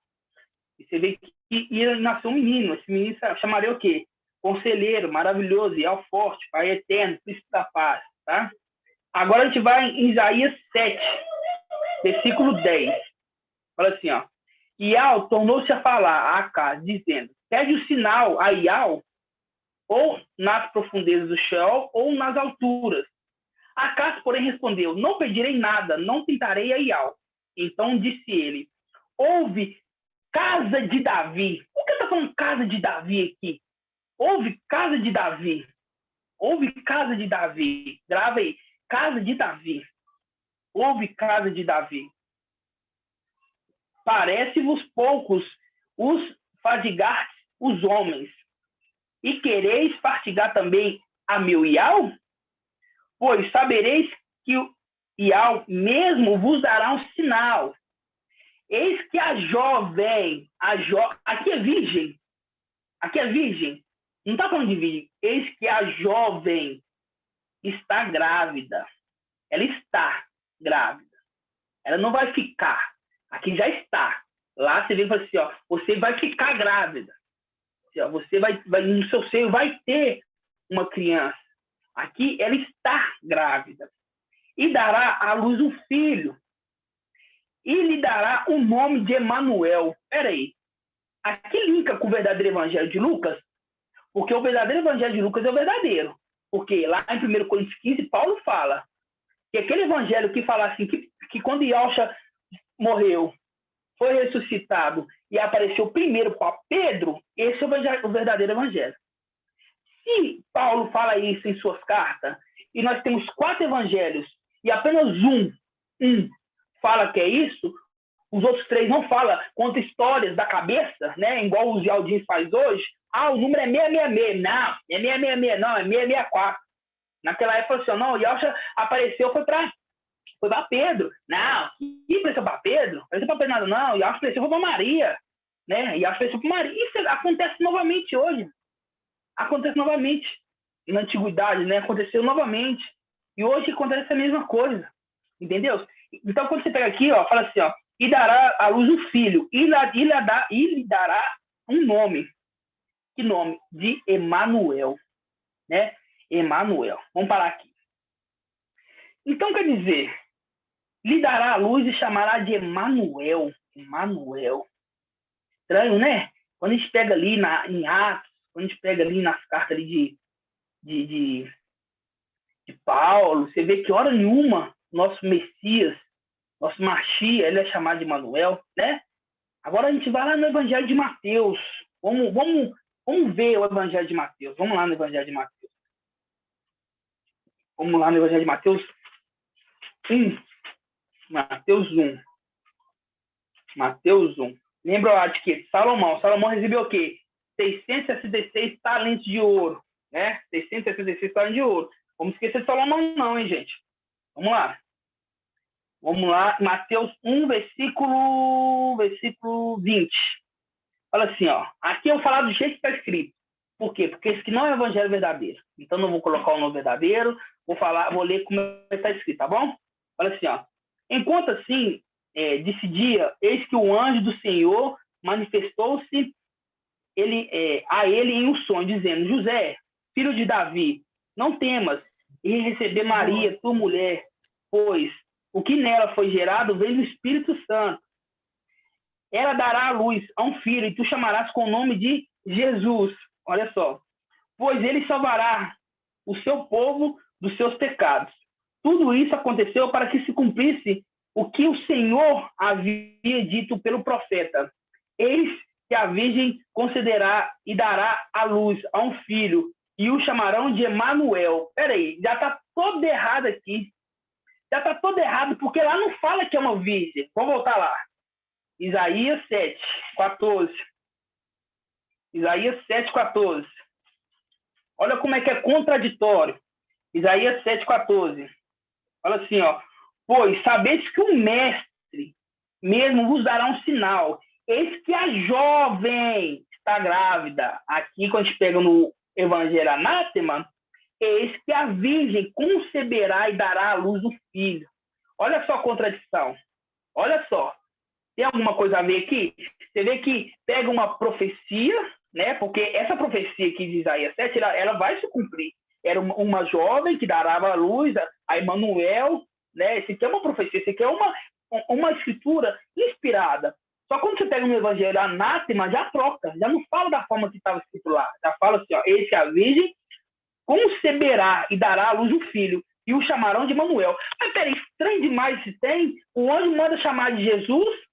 E você vê que nasceu um menino. Esse menino chamaria o quê? Conselheiro, maravilhoso, Leal forte, Pai eterno, Príncipe da paz. Tá? Agora a gente vai em Isaías 7, versículo 10. Fala assim, ó. Ial tornou-se a falar a Acaz, dizendo, pede o sinal a Ial, ou nas profundezas do Sheol, ou nas alturas. Acaz, porém, respondeu, não pedirei nada, não tentarei a Ial. Então disse ele, ouve casa de Davi. Por que está falando casa de Davi aqui? Ouve casa de Davi. Ouve casa de Davi. Grava aí, casa de Davi. Ouve casa de Davi. Parece-vos poucos os fadigar os homens, e quereis fatigar também a meu Ial? Pois sabereis que o Ial mesmo vos dará um sinal. Eis que a jovem, aqui é virgem, não está falando de virgem, eis que a jovem está grávida. Ela está grávida. Ela não vai ficar. Aqui já está. Lá você vê e fala assim, ó, você vai ficar grávida. Assim, ó, você vai, no seu seio vai ter uma criança. Aqui ela está grávida. E dará à luz um filho. E lhe dará o nome de Emanuel. Espera aí. Aqui linka com o verdadeiro evangelho de Lucas, porque o verdadeiro evangelho de Lucas é o verdadeiro. Porque lá em 1 Coríntios 15, Paulo fala que aquele evangelho que fala assim, que quando Yalcha morreu, foi ressuscitado e apareceu primeiro para Pedro, esse é o verdadeiro evangelho. Se Paulo fala isso em suas cartas, e nós temos 4 evangelhos, e apenas um fala que é isso, os outros 3 não falam, conta histórias da cabeça, né? Igual o Zialdin faz hoje, o número é 666, não, é 666, não, é 664. Naquela época, assim, não, o Yalcha apareceu, foi para Pedro. Não, e apareceu para Pedro? Apareceu para Pedro nada, não. E apareceu para Maria. Né? E apareceu para Maria. Isso acontece novamente hoje. Acontece novamente. Na antiguidade, né? Aconteceu novamente. E hoje acontece a mesma coisa. Entendeu? Então, quando você pega aqui, ó, fala assim, ó, e dará à luz um filho, e lhe dará um nome. Que nome? De Emanuel. Né? Emanuel. Vamos parar aqui. Então, quer dizer, lhe dará a luz e chamará de Emanuel. Emanuel. Estranho, né? Quando a gente pega ali em Atos, quando a gente pega ali nas cartas ali de Paulo, você vê que hora nenhuma nosso Messias, nosso Machia, ele é chamado de Emanuel, né? Agora a gente vai lá no Evangelho de Mateus. Vamos ver o Evangelho de Mateus. Vamos lá no Evangelho de Mateus. Vamos lá no Evangelho de Mateus 1. Mateus 1. Mateus 1. Lembra lá de que Salomão recebeu o quê? 666 talentos de ouro. Né? 666 talentos de ouro. Vamos esquecer de Salomão não, hein, gente? Vamos lá. Vamos lá. Mateus 1, versículo 20. Fala assim, ó. Aqui eu vou falar do jeito que está escrito. Por quê? Porque esse aqui não é o evangelho verdadeiro. Então, não vou colocar o nome verdadeiro, vou ler como está escrito, tá bom? Olha assim, ó. Enquanto assim, decidia, eis que o anjo do Senhor manifestou-se a ele em um sonho, dizendo: José, filho de Davi, não temas em receber Maria, tua mulher, pois o que nela foi gerado vem do Espírito Santo. Ela dará à luz a um filho, e tu chamarás com o nome de Jesus. Olha só. Pois ele salvará o seu povo dos seus pecados. Tudo isso aconteceu para que se cumprisse o que o Senhor havia dito pelo profeta. Eis que a virgem concederá e dará à luz a um filho, e o chamarão de Emanuel. Peraí, já está todo errado aqui. Já está todo errado, porque lá não fala que é uma virgem. Vamos voltar lá. Isaías 7, 14. Isaías 7, 14. Olha como é que é contraditório. Isaías 7, 14. Olha assim, ó. Pois sabeis que o mestre mesmo vos dará um sinal. Eis que a jovem está grávida. Aqui, quando a gente pega no Evangelho Anátema, eis que a virgem conceberá e dará à luz um filho. Olha só a contradição. Olha só. Tem alguma coisa a ver aqui? Você vê que pega uma profecia, né? Porque essa profecia aqui de Isaías 7, ela vai se cumprir. Era uma jovem que dará à luz a Emanuel, né? Isso aqui é uma profecia, isso aqui é uma escritura inspirada. Só quando você pega no Evangelho Anátema, já troca, já não fala da forma que estava escrito lá. Já fala assim, ó, esse a virgem conceberá e dará à luz um filho, e o chamarão de Emanuel. Mas peraí, estranho demais se tem. O anjo manda chamar de Jesus,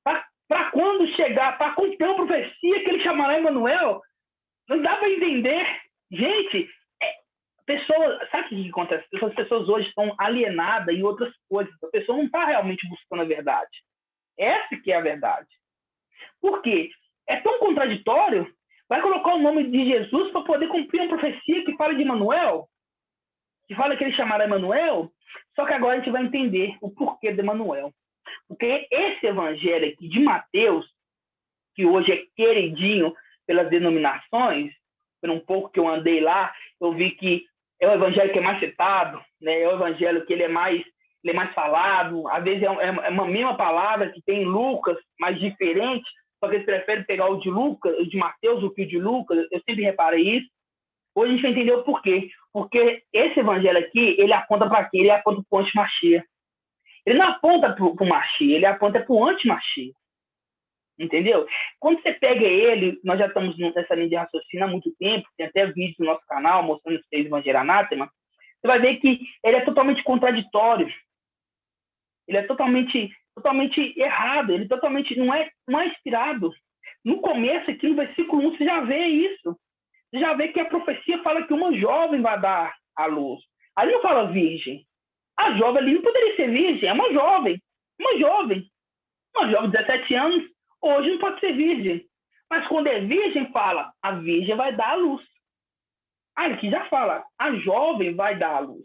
para quando chegar, para cumprir a profecia que ele chamará Emanuel. Não dá para entender. Gente, sabe o que acontece? As pessoas hoje estão alienadas em outras coisas. A pessoa não está realmente buscando a verdade. Essa que é a verdade. Por quê? É tão contraditório. Vai colocar o nome de Jesus para poder cumprir uma profecia que fala de Emanuel? Que fala que ele chamará Emanuel? Só que agora a gente vai entender o porquê de Emanuel. Porque esse evangelho aqui de Mateus, que hoje é queridinho pelas denominações, por um pouco que eu andei lá, eu vi que é o evangelho que é mais citado, né? É o evangelho que ele é mais falado, às vezes é uma mesma palavra que tem em Lucas, mas diferente, só que eles preferem pegar o de Lucas, o de Mateus, do que o de Lucas. Eu sempre reparei isso. Hoje a gente vai entender o porquê. Porque esse evangelho aqui, ele aponta para quê? Ele aponta para o anti-Machia. Ele não aponta para o Machia, ele aponta para o anti-Machia. Entendeu? Quando você pega ele, nós já estamos nessa linha de raciocínio há muito tempo, tem até vídeos no nosso canal mostrando esse Evangelho Anátema, você vai ver que ele é totalmente contraditório. Ele é totalmente errado, ele totalmente não é inspirado. No começo, aqui no versículo 1, você já vê isso. Você já vê que a profecia fala que uma jovem vai dar à luz. Ali não fala virgem. A jovem ali não poderia ser virgem, é uma jovem. Uma jovem de 17 anos, hoje não pode ser virgem. Mas quando é virgem, fala, a virgem vai dar à luz. Aqui já fala, a jovem vai dar à luz.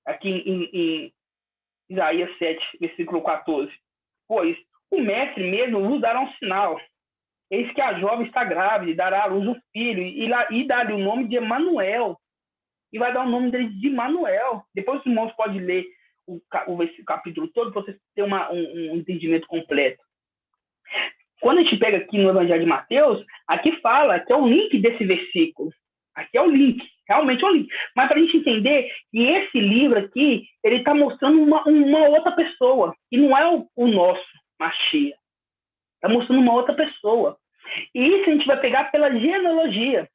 Aqui em Isaías 7, versículo 14. Pois o mestre mesmo vos dará um sinal. Eis que a jovem está grávida e dará à luz um filho, e dá-lhe o nome de Emanuel. E vai dar o nome dele de Emanuel. Depois os irmãos podem ler o capítulo todo para vocês terem um entendimento completo. Quando a gente pega aqui no Evangelho de Mateus, aqui fala que é o link desse versículo. Aqui é o link, realmente é o link. Mas para a gente entender que esse livro aqui, ele está mostrando uma outra pessoa, e não é o nosso Machia. Está mostrando uma outra pessoa. E isso a gente vai pegar pela genealogia.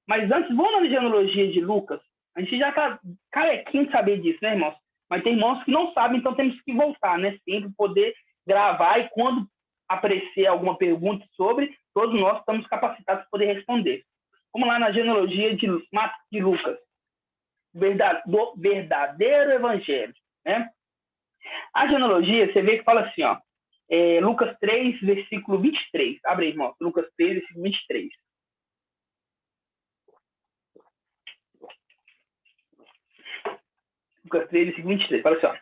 Mas antes, vamos na genealogia de Lucas. A gente já está carequinho de saber disso, né, irmãos? Mas tem irmãos que não sabem, então temos que voltar, né? Sempre poder gravar, e quando aparecer alguma pergunta sobre, todos nós estamos capacitados para poder responder. Vamos lá na genealogia de Lucas. Do verdadeiro evangelho, né? A genealogia, você vê que fala assim, ó. Lucas 3, versículo 23. Abre aí, irmão. Lucas 3, versículo 23. Lucas 3, versículo 23. Fala assim, ó.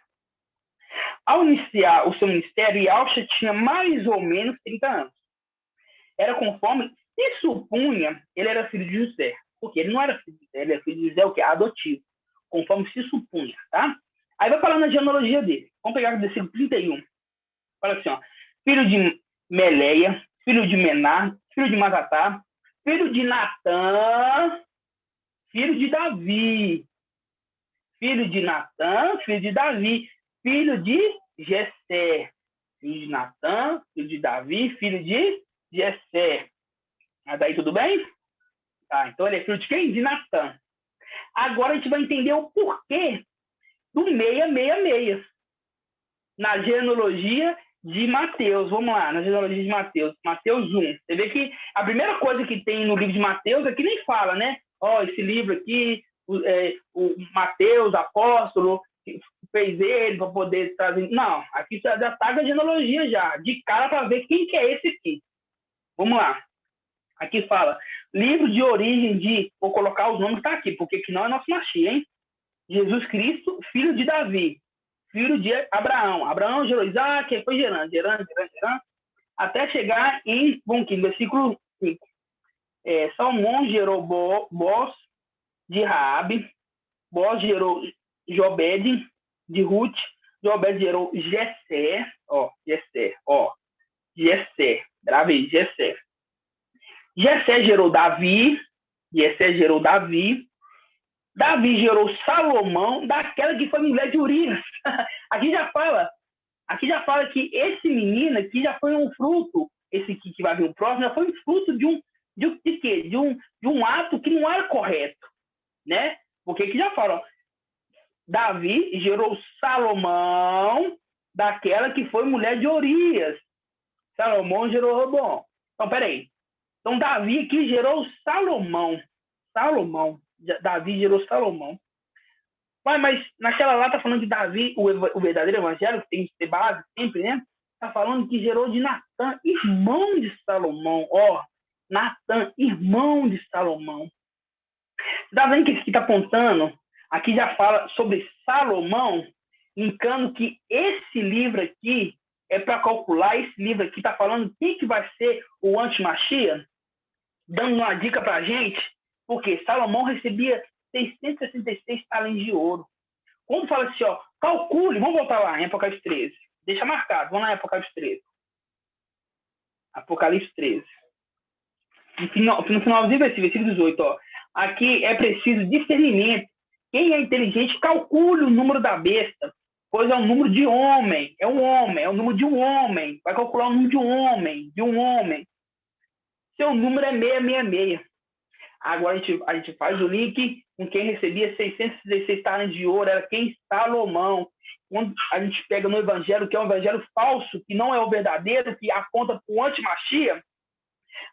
Ao iniciar o seu ministério, Yahshua tinha mais ou menos 30 anos. Era conforme Se supunha, ele era filho de José. Porque ele não era filho de José, ele era filho de José, o quê? Adotivo. Conforme se supunha, tá? Aí vai falando a genealogia dele. Vamos pegar o versículo 31. Fala assim, ó. Filho de Meleia, filho de Mená, filho de Matatá, filho de Natã, filho de Davi. Filho de Natã, filho de Davi, filho de Jessé. Filho de Natã, filho de Davi, filho de Jessé. Mas aí tudo bem? Tá, então ele é filho de quem? De Natã. Agora a gente vai entender o porquê do 666 na genealogia de Mateus. Vamos lá, na genealogia de Mateus. Mateus 1. Você vê que a primeira coisa que tem no livro de Mateus é que nem fala, né? Ó, esse livro aqui, o Mateus, apóstolo, fez ele para poder trazer... Não, aqui já está a genealogia já, de cara para ver quem que é esse aqui. Vamos lá. Aqui fala, livro de origem de... Vou colocar os nomes que tá aqui, porque aqui não é nosso Machia, hein? Jesus Cristo, filho de Davi, filho de Abraão. Abraão gerou Isaac, foi gerando, até chegar em, vamos aqui, versículo 5. Salmão gerou Boz de Raabe, Boz gerou Jobed de Ruth, Jobed gerou Jessé, Jessé, grave aí, Jessé. Jessé gerou Davi, Davi gerou Salomão, daquela que foi mulher de Urias. Aqui já fala que esse menino aqui já foi um fruto, esse aqui que vai vir o próximo, já foi um fruto de um ato que não era correto, né? Porque aqui já fala, ó, Davi gerou Salomão, daquela que foi mulher de Urias. Salomão gerou Robão. Então, peraí. Então, Davi aqui gerou Salomão. Davi gerou Salomão. Mas naquela lá tá falando de Davi, o verdadeiro evangelho, que tem que ter base sempre, né? Tá falando que gerou de Natã, irmão de Salomão. Ó, Natã, irmão de Salomão. Tá vendo que isso aqui tá apontando? Aqui já fala sobre Salomão, indicando que esse livro aqui é para calcular, esse livro aqui tá falando quem que vai ser o anti-Machia, dando uma dica pra gente, porque Salomão recebia 666 talentos de ouro. Quando fala assim, ó, calcule, vamos voltar lá em Apocalipse 13. Deixa marcado, vamos lá em Apocalipse 13. Apocalipse 13. No finalzinho desse versículo 18, ó. Aqui é preciso discernimento. Quem é inteligente, calcule o número da besta, pois é um número de homem. É o número de um homem. Vai calcular o número de um homem. Seu número é 666. Agora a gente faz o link com quem recebia 616 talentos de ouro, era quem? Salomão. Quando a gente pega no evangelho, que é um evangelho falso, que não é o verdadeiro, que aponta para o anti-Machia,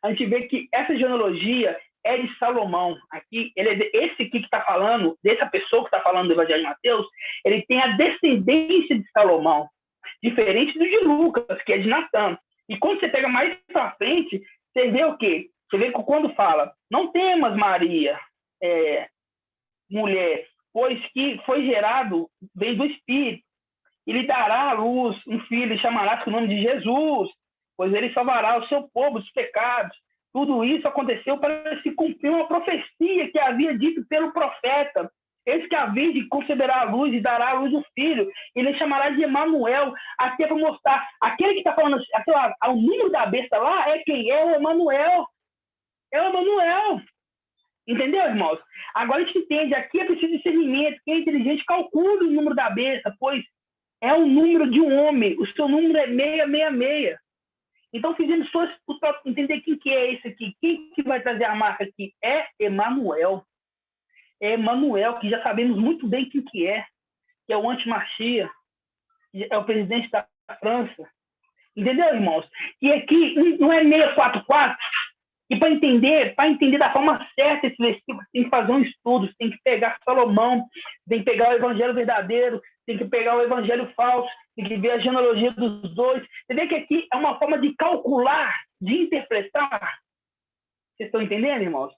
a gente vê que essa genealogia é de Salomão. Aqui, esse aqui que está falando, dessa pessoa que está falando do evangelho de Mateus, ele tem a descendência de Salomão, diferente do de Lucas, que é de Natã. E quando você pega mais para frente, você vê o quê? Você vê que quando fala, não temas, Maria, mulher, pois que foi gerado, veio do Espírito, e lhe dará à luz um filho, e chamarás com o nome de Jesus, pois ele salvará o seu povo dos pecados. Tudo isso aconteceu para se cumprir uma profecia que havia dito pelo profeta. Eis que a Virgem conceberá a luz e dará à luz um filho, e ele chamará de Emanuel, aqui é para mostrar, aquele que está falando, o número da besta lá é quem? É o Emanuel. É o Emanuel. Entendeu, irmãos? Agora a gente entende, aqui é preciso discernimento, quem é inteligente calcule o número da besta, pois é o número de um homem, o seu número é 666. Então fizemos só para entender quem que é esse aqui, quem que vai trazer a marca aqui? É Emanuel. É Emanuel, que já sabemos muito bem quem que é o anti-Machia, é o presidente da França. Entendeu, irmãos? E aqui não é 644. E para entender da forma certa esse versículo, tem que fazer um estudo, tem que pegar Salomão, tem que pegar o evangelho verdadeiro, tem que pegar o evangelho falso, tem que ver a genealogia dos dois. Você vê que aqui é uma forma de calcular, de interpretar. Vocês estão entendendo, irmãos?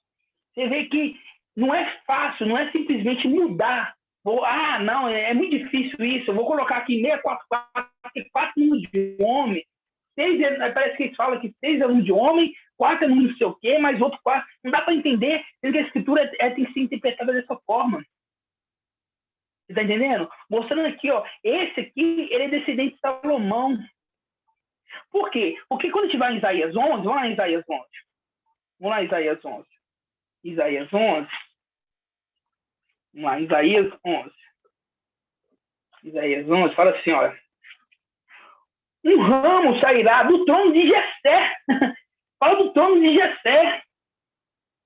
Você vê que não é fácil, não é simplesmente mudar. Não, é muito difícil isso. Eu vou colocar aqui 644, porque 4 números de homem. 6, parece que eles falam que 6 é número de homem, 4 é número não sei o quê, mas outro 4. Não dá para entender, porque a escritura tem que ser interpretada dessa forma. Você está entendendo? Mostrando aqui, ó, esse aqui, ele é descendente de Salomão. Por quê? Porque quando a gente vai em Isaías 11, vamos lá em Isaías 11. Vamos lá em Isaías 11. Isaías 11. Vamos lá, Isaías 11. Isaías 11 fala assim, olha. Um ramo sairá do trono de Jessé. Fala do trono de Jessé.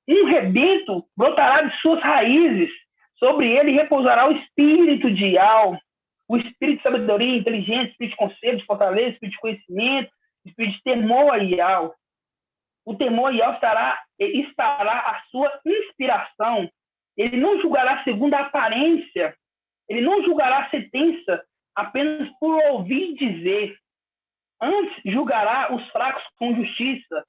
Um rebento brotará de suas raízes. Sobre ele repousará o espírito de Ial, o espírito de sabedoria, inteligência, espírito de conselho, de fortaleza, espírito de conhecimento, espírito de temor a Ial. O temor a Ial estará a sua inspiração. Ele não julgará segundo a aparência. Ele não julgará a sentença apenas por ouvir dizer. Antes, julgará os fracos com justiça.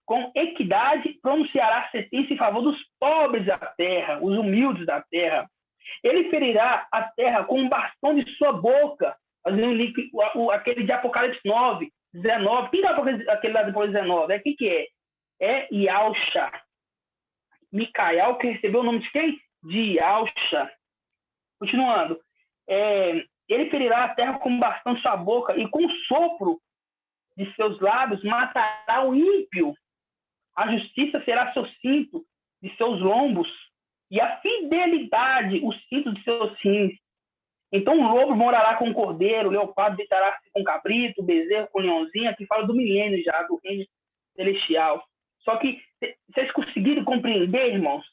Com equidade, pronunciará sentença em favor dos pobres da terra, os humildes da terra. Ele ferirá a terra com um bastão de sua boca. Fazendo um link, aquele de Apocalipse 9, 19. Quem dá aquele lá depois de 19? Quem que é? É Ialcha. Micael, que recebeu o nome de quem? De Ialcha. Continuando. Ele ferirá a terra com um bastão de sua boca e com o sopro de seus lábios matará o ímpio. A justiça será seu cinto de seus lombos e a fidelidade o cinto de seus rins. Então o lobo morará com o cordeiro, o leopardo deitará com o cabrito, o bezerro com o leãozinho. Aqui fala do milênio já, do reino celestial. Só que vocês conseguiram compreender, irmãos,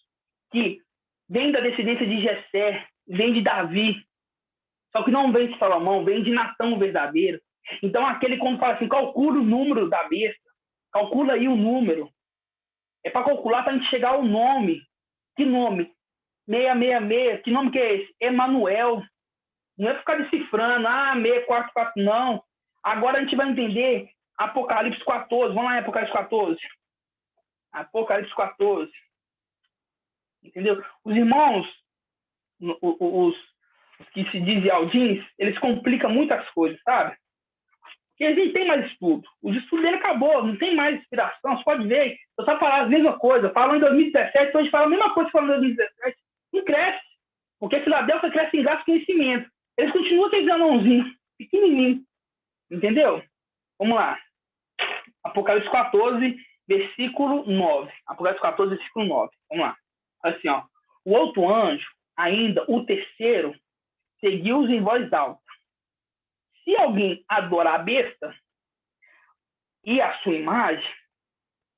que vem da descendência de Jessé, vem de Davi, só que não vem de Salomão, vem de Natão verdadeiro. Então aquele quando fala assim, calcula o número da besta, calcula aí o número. É para calcular para a gente chegar ao nome. Que nome? 666. Que nome que é esse? Emanuel. Não é ficar decifrando. 644, não. Agora a gente vai entender Apocalipse 14. Vamos lá em Apocalipse 14. Apocalipse 14. Entendeu? Os irmãos, os que se dizem aldins, eles complicam muitas coisas, sabe? Porque eles não tem mais estudo. O estudo dele acabou, não tem mais inspiração. Você pode ver, eu só falar a mesma coisa. Falam em 2017, hoje fala a mesma coisa que falam em 2017. Não cresce. Porque Filadélfia cresce em graça e conhecimento. Eles continuam tendo anãozinho, pequenininho. Entendeu? Vamos lá. Apocalipse 14, versículo 9. Apocalipse 14, versículo 9. Vamos lá. Assim, ó. O outro anjo, ainda o terceiro, seguiu-os em voz alta. Se alguém adora a besta e a sua imagem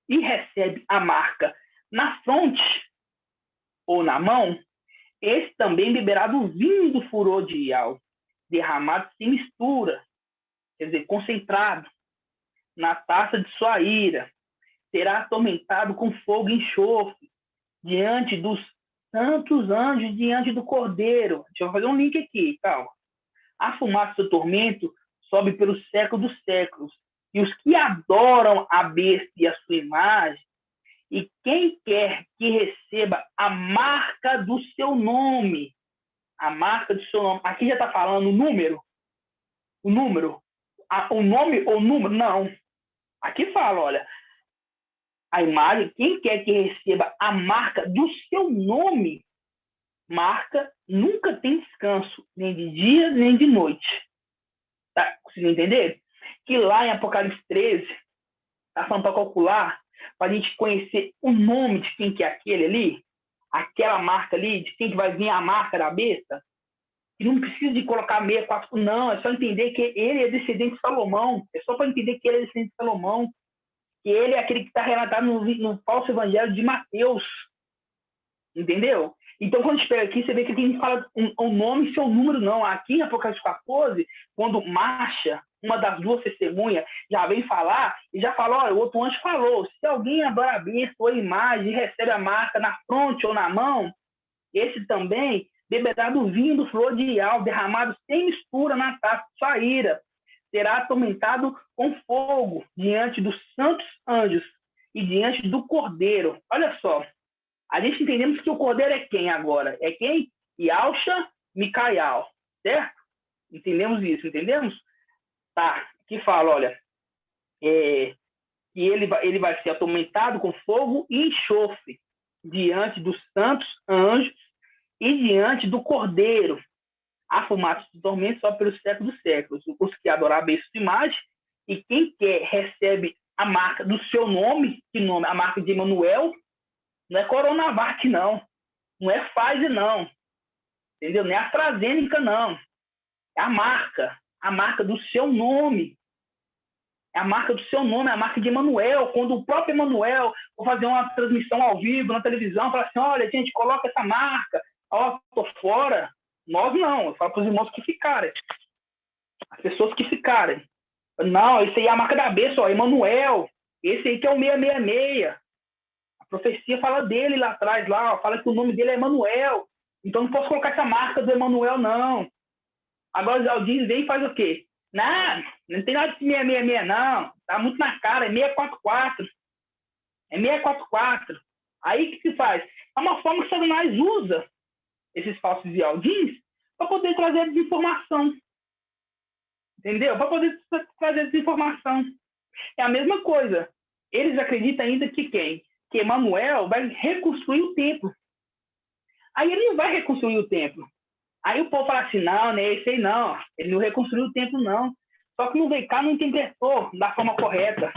e recebe a marca na fronte ou na mão, esse também beberá do vinho do furor de Ial, derramado sem mistura, quer dizer, concentrado, na taça de sua ira. Será atormentado com fogo e enxofre, diante dos santos anjos, diante do Cordeiro. Deixa eu fazer um link aqui, calma. A fumaça do tormento sobe pelos séculos dos séculos. E os que adoram a besta e a sua imagem, e quem quer que receba a marca do seu nome, a marca do seu nome, aqui já está falando o número, o nome ou número, não. Aqui fala, olha, a imagem, quem quer que receba a marca do seu nome, marca nunca tem descanso, nem de dia, nem de noite. Tá? Vocês entenderam? Que lá em Apocalipse 13, está falando para calcular, para a gente conhecer o nome de quem que é aquele ali, aquela marca ali, de quem que vai vir a marca da besta. E não precisa de colocar 64, não, é só entender que ele é descendente de Salomão, é só para entender que ele é descendente de Salomão, que ele é aquele que está relatado no falso evangelho de Mateus. Entendeu? Então, quando a gente pega aqui, você vê que quem fala o nome e seu número, não. Aqui em Apocalipse 14, quando Marcha, uma das duas testemunhas, já vem falar, e já falou, olha, o outro anjo falou, se alguém adora a besta ou a imagem e recebe a marca na fronte ou na mão, esse também beberá do vinho do flor de Ial, derramado sem mistura na taça de sua ira. Será atormentado com fogo diante dos santos anjos e diante do Cordeiro. Olha só. A gente entendemos que o Cordeiro é quem agora? É quem? Ialcha, Micael, certo? Entendemos isso, entendemos? Tá, aqui fala, olha, que ele vai ser atormentado com fogo e enxofre diante dos santos anjos e diante do Cordeiro. Há fumaça de tormento só pelos séculos dos séculos. Os que adoram a besta de imagem, e quem quer recebe a marca do seu nome, que nome? A marca de Emanuel, não é Coronavac, não. Não é Pfizer, não. Entendeu? Não é AstraZeneca, não. É a marca do seu nome. É a marca do seu nome, é a marca de Emanuel. Quando o próprio Emanuel for fazer uma transmissão ao vivo na televisão, fala assim, olha, gente, coloca essa marca, ó, tô fora. Nós não, eu falo para os irmãos que ficarem. As pessoas que ficarem. Não, esse aí é a marca da besta, ó, Emanuel. Esse aí que é o 666. A profecia fala dele lá atrás, lá, ó, fala que o nome dele é Emanuel. Então não posso colocar essa marca do Emanuel, não. Agora os Aldins vem e faz o quê? Não tem nada de 666, não. Tá muito na cara, é 644. É 644. Aí o que se faz? É uma forma que Satanás usa esses falsos Aldins para poder trazer desinformação. Entendeu? Para poder trazer desinformação. É a mesma coisa. Eles acreditam ainda que quem? Que Emanuel vai reconstruir o templo. Aí ele não vai reconstruir o templo. Aí o povo fala assim, não, né, esse aí não. Ele não reconstruiu o templo, não. Só que não veio cá, não interpretou da forma correta.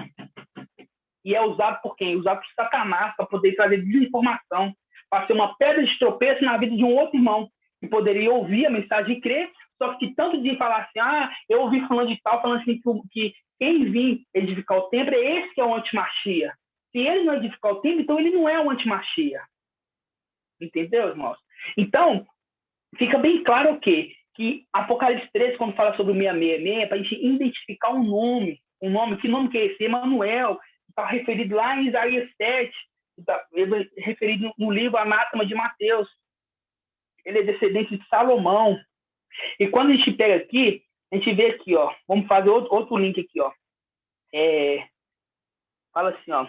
E é usado por quem? Usado por Satanás para poder trazer desinformação. Para ser uma pedra de tropeço na vida de um outro irmão que poderia ouvir a mensagem e crer, só que tanto de falar assim, eu ouvi falando de tal, falando assim que quem vir edificar o templo é esse que é o antimachia. Se ele não edificar o templo, então ele não é o antimachia. Entendeu, irmãos? Então, fica bem claro o quê? Que Apocalipse 13, quando fala sobre o 666, é para a gente identificar um nome. Que nome que é esse? Emanuel, está referido lá em Isaías 7, está referido no livro Anátema de Mateus. Ele é descendente de Salomão. E quando a gente pega aqui, a gente vê aqui, ó, vamos fazer outro link aqui, ó. Fala assim, ó.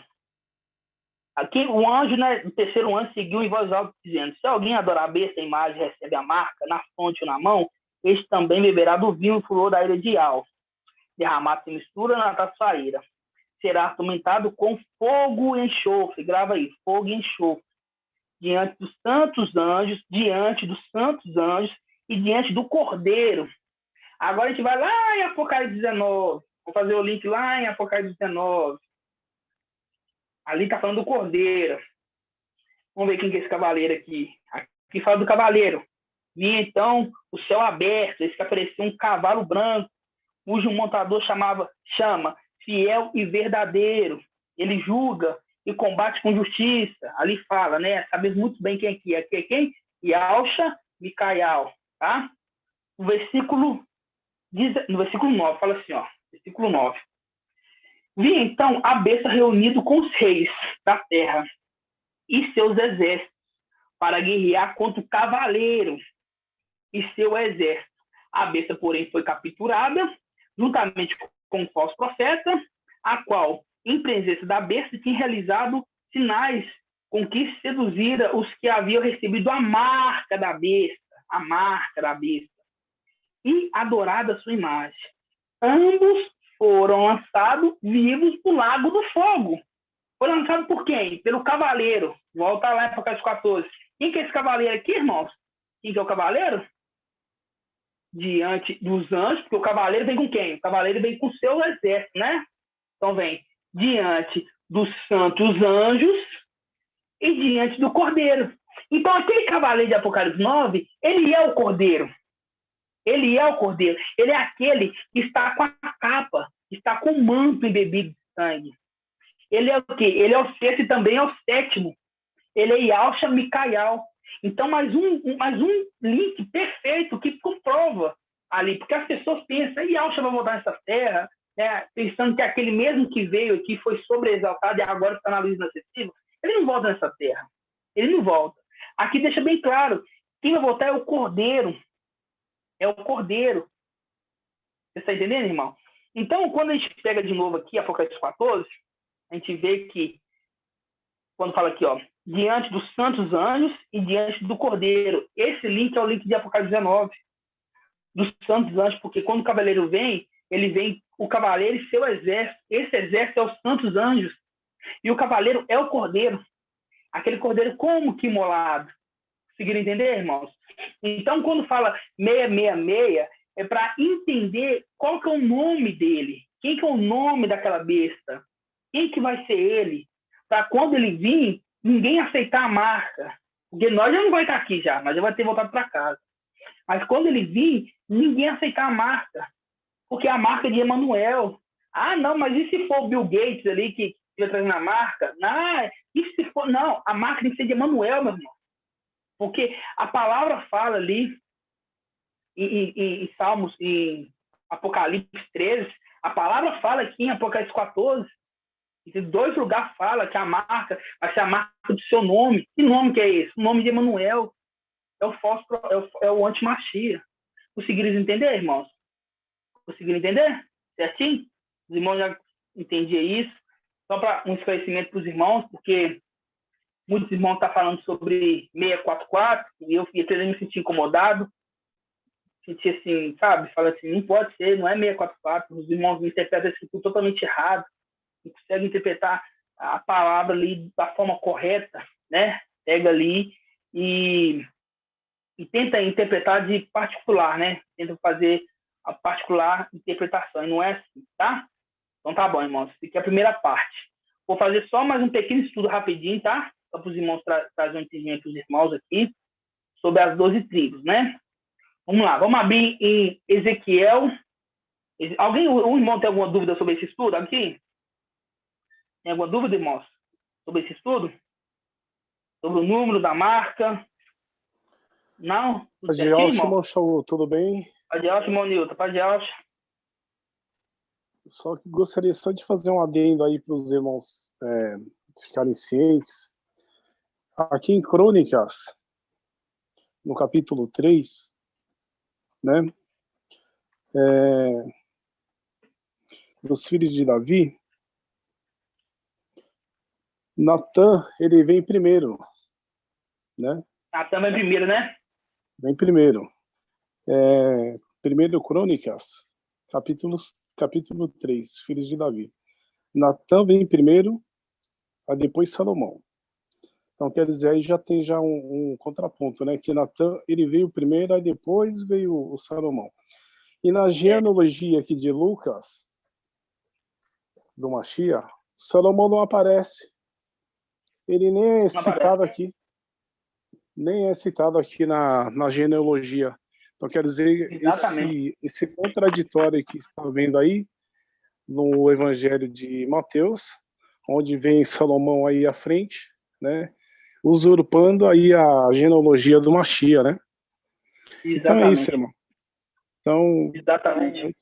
Aqui o anjo, né, o terceiro anjo seguiu em voz alta, dizendo, se alguém adorar a besta, a imagem, recebe a marca na fronte ou na mão, este também beberá do vinho e furor da ira de Al, derramado sem mistura na taçaíra. Será atormentado com fogo e enxofre, grava aí, fogo e enxofre, diante dos santos anjos e diante do Cordeiro. Agora a gente vai lá em Apocalipse 19, vou fazer o link lá em Apocalipse 19. Ali está falando do Cordeiro. Vamos ver quem que é esse cavaleiro aqui. Aqui fala do cavaleiro. Vi então o céu aberto, esse que apareceu um cavalo branco, cujo montador chama fiel e verdadeiro. Ele julga e combate com justiça. Ali fala, né? Sabemos muito bem quem aqui é. Aqui é quem? Yalcha Micael, tá? No versículo 9, fala assim, ó. Versículo 9. Vi então a besta reunido com os reis da terra e seus exércitos para guerrear contra o cavaleiro e seu exército. A besta, porém, foi capturada juntamente com o falso profeta, a qual, em presença da besta, tinha realizado sinais com que seduzira os que haviam recebido a marca da besta, e adorado a sua imagem. Ambos foram lançados vivos no lago do fogo. Foram lançados por quem? Pelo cavaleiro. Volta lá em Apocalipse 14. Quem que é esse cavaleiro aqui, irmãos? Quem que é o cavaleiro? Diante dos anjos, porque o cavaleiro vem com quem? O cavaleiro vem com o seu exército, né? Então vem diante dos santos anjos e diante do Cordeiro. Então aquele cavaleiro de Apocalipse 9, ele é o Cordeiro. Ele é o Cordeiro. Ele é aquele que está com a capa, está com o manto embebido de sangue. Ele é o quê? Ele é o sexto e também é o sétimo. Ele é Yalcha Micael. Então, mais um link perfeito que comprova ali. Porque as pessoas pensam, Yalcha vai voltar nessa terra, né, pensando que aquele mesmo que veio aqui foi sobreexaltado e agora está na luz inacessível. Ele não volta nessa terra. Ele não volta. Aqui deixa bem claro, quem vai voltar é o Cordeiro. É o Cordeiro. Você está entendendo, irmão? Então, quando a gente pega de novo aqui, Apocalipse 14, a gente vê que, quando fala aqui, ó, diante dos santos anjos e diante do Cordeiro. Esse link é o link de Apocalipse 19, dos santos anjos, porque quando o cavaleiro vem, ele vem o cavaleiro e seu exército. Esse exército é os santos anjos. E o cavaleiro é o cordeiro. Aquele cordeiro como que imolado. Conseguiram entender, irmãos? Então, quando fala 666, é para entender qual que é o nome dele. Quem que é o nome daquela besta? Quem que vai ser ele? Para quando ele vir, ninguém aceitar a marca. Porque nós já não vai estar aqui já, nós já vai ter voltado para casa. Mas quando ele vir, ninguém aceitar a marca. Porque é a marca de Emanuel. Ah, não, mas e se for o Bill Gates ali que vai trazer a marca? Não, e se for... Não, a marca tem que ser de Emanuel, meu irmão. Porque a palavra fala ali em Salmos, em Apocalipse 13, a palavra fala aqui em Apocalipse 14, em 2 lugares fala que a marca vai ser a marca do seu nome. Que nome que é esse? O nome de Emanuel. É o falso, é o antimachia. Conseguiram entender, irmãos? Conseguiram entender? Certinho? Os irmãos já entendiam isso. Só para um esclarecimento para os irmãos, porque muitos irmãos estão falando sobre 644, e eu fiquei me sentir incomodado. Senti assim, sabe? Fala assim, não pode ser, não é 644. Os irmãos interpretam isso totalmente errado. Não conseguem interpretar a palavra ali da forma correta, né? Pega ali e tenta interpretar de particular, né? Tenta fazer a particular interpretação, e não é assim, tá? Então tá bom, irmãos. Isso aqui é a primeira parte. Vou fazer só mais um pequeno estudo rapidinho, tá? Só para os irmãos trazer um entendimento para os irmãos aqui sobre as 12 tribos, né? Vamos lá, vamos abrir em Ezequiel. Alguém, um irmão tem alguma dúvida sobre esse estudo aqui? Tem alguma dúvida, irmãos, sobre esse estudo? Sobre o número da marca? Não? Padre Alcimon, tudo bem? Padre Alcimon, Nilton. Padre Alcimon. Só que gostaria só de fazer um adendo aí para os irmãos ficarem cientes. Aqui em Crônicas, no capítulo 3, né, dos filhos de Davi, Natã, ele vem primeiro, né? Natã vem primeiro, né? Vem primeiro. Primeiro Crônicas, capítulo 3, filhos de Davi. Natã vem primeiro, aí depois Salomão. Então, quer dizer, aí já tem um contraponto, né? Que Natã, ele veio primeiro, aí depois veio o Salomão. E na genealogia aqui de Lucas, do Mashiach, Salomão não aparece. Ele nem é citado aqui. Nem é citado aqui na genealogia. Então, quer dizer, esse contraditório que está vendo aí no Evangelho de Mateus, onde vem Salomão aí à frente, né, usurpando aí a genealogia do Mashiach, né? Exatamente. Então é isso, irmão. Então, exatamente.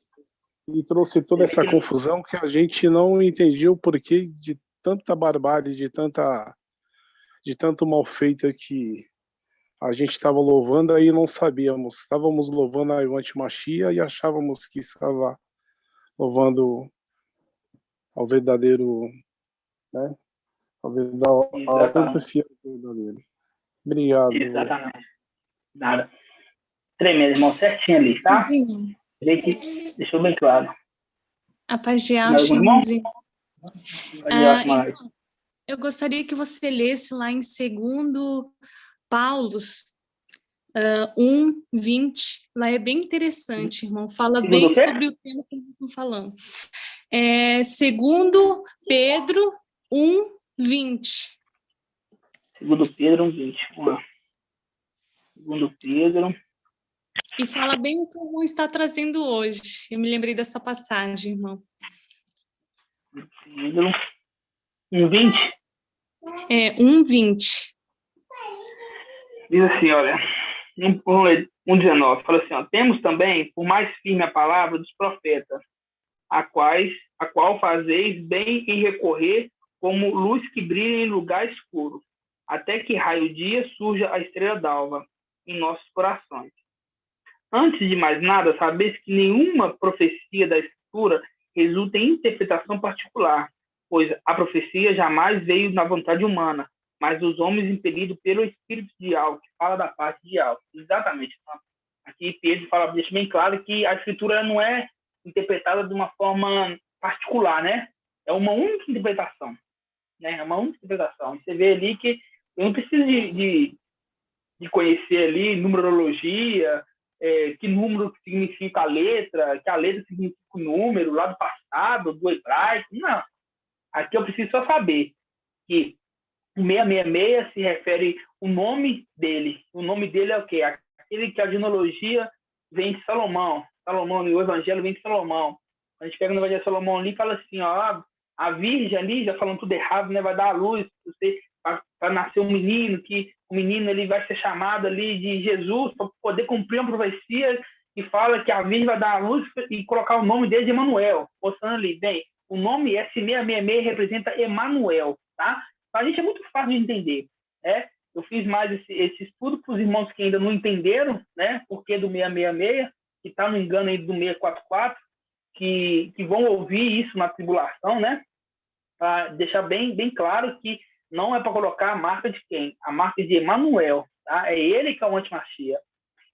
E trouxe toda essa confusão que a gente não entendia o porquê de tanta barbárie, de tanto mal feito que a gente estava louvando aí não sabíamos. Estávamos louvando a Ivante Mashiach e achávamos que estava louvando ao verdadeiro, né? Ao fiel verdadeiro. Obrigado. Exatamente. Nada. Tremendo, irmão, certinho ali, tá? Sim. Deixou bem claro. A paz de Alcimon, irmãozinho. Eu gostaria que você lesse lá em 2 Paulo 1:20. Lá é bem interessante, irmão. Fala bem sobre o tema que a gente está falando. 2 Pedro 1:20. 2 Pedro 1:20. Vamos lá. 2 Pedro. E fala bem o que o irmão está trazendo hoje. Eu me lembrei dessa passagem, irmão. Pedro 1:20? 1:20. Diz assim, olha, 1:19, fala assim, ó, temos também, por mais firme a palavra dos profetas, a qual fazeis bem em recorrer como luz que brilha em lugar escuro, até que raio dia surja a estrela d'alva em nossos corações. Antes de mais nada, sabeis que nenhuma profecia da Escritura resulta em interpretação particular, pois a profecia jamais veio na vontade humana, mas os homens impelidos pelo Espírito de Yahweh, que fala da parte de Yahweh. Exatamente. Aqui Pedro deixa bem claro que a Escritura não é interpretada de uma forma particular, né? É uma única interpretação, né? É uma única interpretação. Você vê ali que eu não preciso de conhecer ali numerologia, que número significa a letra, que a letra significa o número lá do passado, do hebraico. Não. Aqui eu preciso só saber que o 666 se refere ao nome dele. O nome dele é o quê? Aquele que a genealogia vem de Salomão. Salomão, o evangelho vem de Salomão. A gente pega no evangelho de Salomão ali e fala assim, ó, a virgem ali, já falando tudo errado, né, vai dar a luz para nascer um menino, que o menino ele vai ser chamado ali de Jesus, para poder cumprir uma profecia que fala que a virgem vai dar a luz e colocar o nome dele de Emanuel. Mostrando ali, bem, o nome S666 representa Emanuel, tá? Então, a gente é muito fácil de entender, né? Eu fiz mais esse estudo para os irmãos que ainda não entenderam, né? Por que do 666, que está no engano aí do 644, que vão ouvir isso na tribulação, né? Para deixar bem claro que não é para colocar a marca de quem? A marca de Emanuel, tá? É ele que é o antimachia.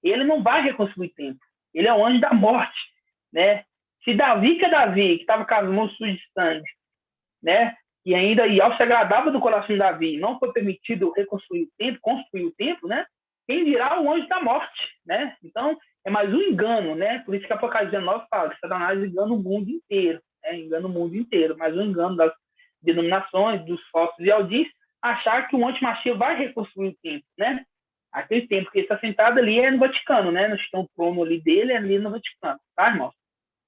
Ele não vai reconstruir o templo. Ele é o anjo da morte, né? Se Davi, que é Davi, que estava com as mãos sujas de sangue, né? E ao se agradava do coração de Davi, não foi permitido reconstruir o templo, construir o templo, né? Quem dirá o anjo da morte, né? Então, é mais um engano, né? Por isso que a Apocalipse 19 fala que Satanás engana o mundo inteiro, né? Engana o mundo inteiro, mais um engano das denominações, dos falsos e audis, achar que o antimachia vai reconstruir o templo, né? Aquele templo que ele está sentado ali é no Vaticano, né? Nós estamos o trono ali dele, é ali no Vaticano, tá, irmão?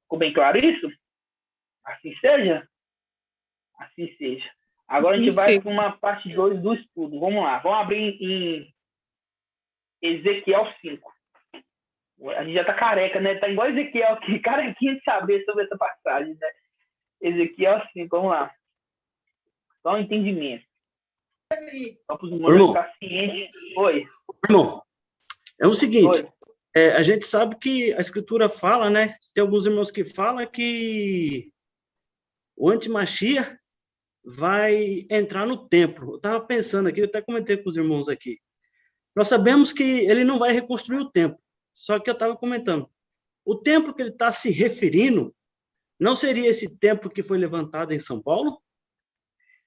Ficou bem claro isso? Assim seja? Assim seja. Agora Assim a gente vai seja. para uma parte 2 do estudo. Vamos lá. Vamos abrir em Ezequiel 5. A gente já está careca, né? Está igual Ezequiel aqui, carequinha de saber sobre essa passagem, né? Ezequiel 5, vamos lá. Só um entendimento. Só para os irmãos ficarem cientes. Oi. Irmão, é o seguinte, Oi. a gente sabe que a Escritura fala, né? Tem alguns irmãos que falam que o antimachia vai entrar no templo. Eu estava pensando aqui, eu até comentei com os irmãos aqui. Nós sabemos que ele não vai reconstruir o templo, só que eu estava comentando. O templo que ele está se referindo, não seria esse templo que foi levantado em São Paulo?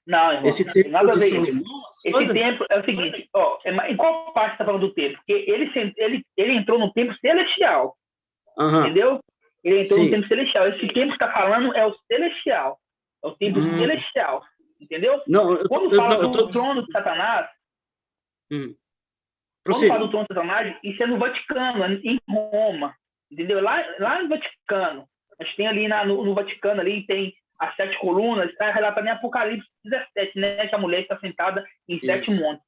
Não, irmão, esse templo nada a de ver Salomão? isso. Esse templo é o seguinte, ó, em qual parte você está falando do templo? Porque ele entrou no templo celestial, entendeu? Ele entrou no templo celestial. Esse templo que está falando é o celestial. É o templo celestial, entendeu? Quando fala do trono de Satanás, quando fala do trono de Satanás, isso é no Vaticano, em Roma, entendeu? Lá no Vaticano. A gente tem ali no Vaticano, ali tem as 7 colunas, está relatado em Apocalipse 17, né? Que a mulher está sentada em 7 montes.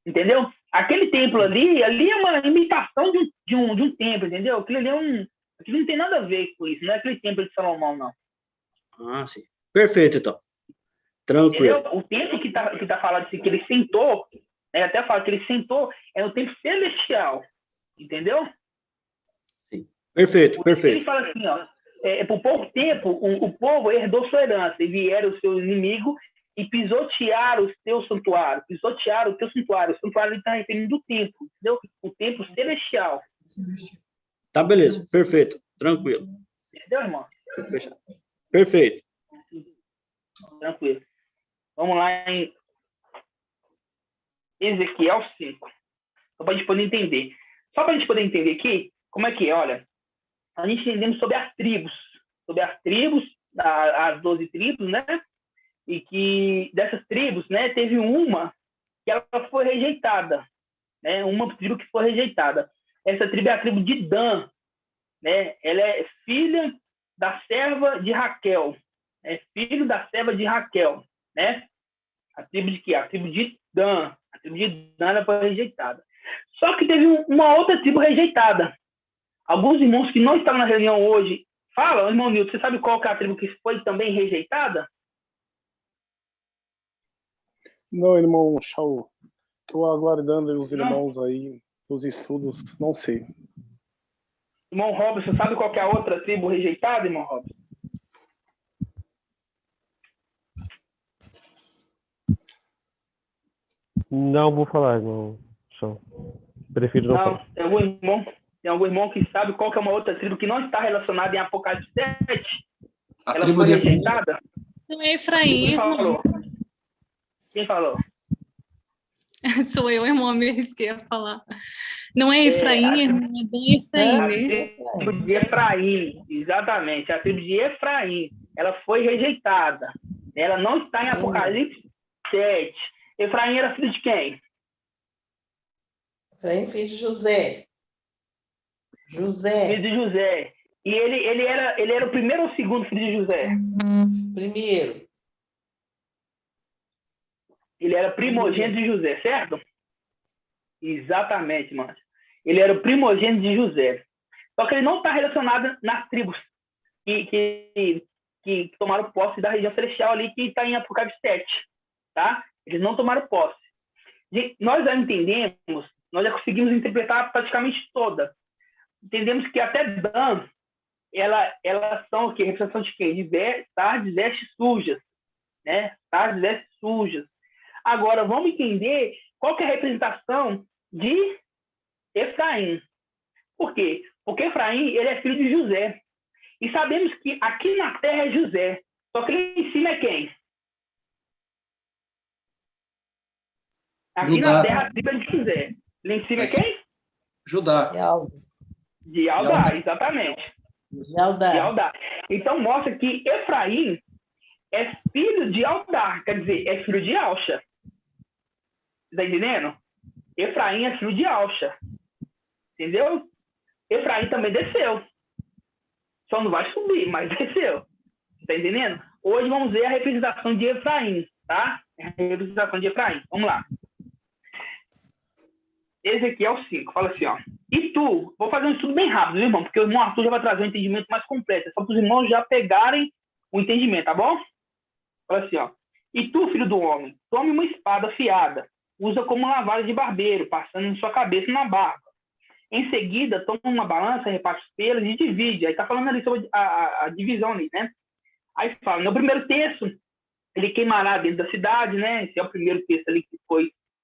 Entendeu? Aquele templo ali é uma imitação de um templo, entendeu? Aquilo ali aquilo não tem nada a ver com isso, não é aquele templo de Salomão, não. Ah, sim. Perfeito, então. Tranquilo. Entendeu? O templo que tá falando assim, que ele sentou, né? Até fala que ele sentou, é no templo celestial. Entendeu? Sim. Perfeito. Ele fala assim, ó, por pouco tempo, o povo herdou sua herança, e vieram os seus inimigos e pisotearam o teu santuário. Pisotearam o teu santuário. O santuário está referindo do templo, entendeu? O templo celestial. Tá, beleza. Perfeito. Tranquilo. Entendeu, irmão? Perfeito. Tranquilo. Vamos lá em Ezequiel 5. Só para a gente poder entender. Só para a gente poder entender aqui, como é que é, olha. A gente entendendo sobre as tribos, as 12 tribos, né? E que dessas tribos, né, teve uma que ela foi rejeitada, né? Uma tribo que foi rejeitada. Essa tribo é a tribo de Dan, né? Ela é filha da serva de Raquel, filho da serva de Raquel, né? A tribo de quê? A tribo de Dan. A tribo de Dan ela foi rejeitada. Só que teve uma outra tribo rejeitada. Alguns irmãos que não estavam na reunião hoje falam, irmão Nilton, você sabe qual que é a tribo que foi também rejeitada? Não, irmão Shaul. Estou aguardando os irmãos aí, os estudos, não sei. Irmão Robson, sabe qual que é a outra tribo rejeitada, irmão Robson? Não vou falar, irmão. Prefiro não falar. É o irmão. Tem algum irmão que sabe qual que é uma outra tribo que não está relacionada em Apocalipse 7? A Ela tribo foi de rejeitada? Não é Efraim, Quem irmão. falou? Quem falou? Sou eu, irmão, mesmo que ia falar. Não é Efraim, irmão, é bem Efraim, né? A tribo de Efraim, exatamente. A tribo de Efraim, ela foi rejeitada. Ela não está em Apocalipse 7. Efraim era filho de quem? Efraim, filho de José. José, Filho de José. E ele era o primeiro ou o segundo filho de José? primeiro. Ele era primogênito de José, certo? Exatamente, mano. Ele era o primogênito de José. Só que ele não está relacionado nas tribos que tomaram posse da região celestial ali, que está em Apocalipse 7. Tá? Eles não tomaram posse. E nós já entendemos, nós já conseguimos interpretar praticamente toda. Entendemos que até Dan, elas são o quê? Representação de quem? De tardes, vestes sujas. Né? Tardes, vestes sujas. Agora, vamos entender qual que é a representação de Efraim. Por quê? Porque Efraim, ele é filho de José. E sabemos que aqui na terra é José. Só que ali em cima é quem? Aqui Judá. na terra a tribo é de José. Ali em cima é quem? Judá. De Aldá, exatamente. De Aldá. Então mostra que Efraim é filho de Aldá, quer dizer, é filho de Alxa. Está entendendo? Efraim é filho de Alxa. Entendeu? Efraim também desceu. Só não vai subir, mas desceu. Está entendendo? Hoje vamos ver a representação de Efraim, tá? A representação de Efraim. Vamos lá. Ezequiel 5, fala assim, ó. E tu, vou fazer um estudo bem rápido, viu, irmão? Porque o irmão Arthur já vai trazer um entendimento mais completo. É só para os irmãos já pegarem o entendimento, tá bom? Fala assim, ó. E tu, filho do homem, tome uma espada afiada, usa como uma vara de barbeiro, passando em sua cabeça e na barba. Em seguida, toma uma balança, reparte os pelos e divide. Aí tá falando ali sobre a divisão ali, né? Aí fala, no primeiro texto, ele queimará dentro da cidade, né? Esse é o primeiro texto ali que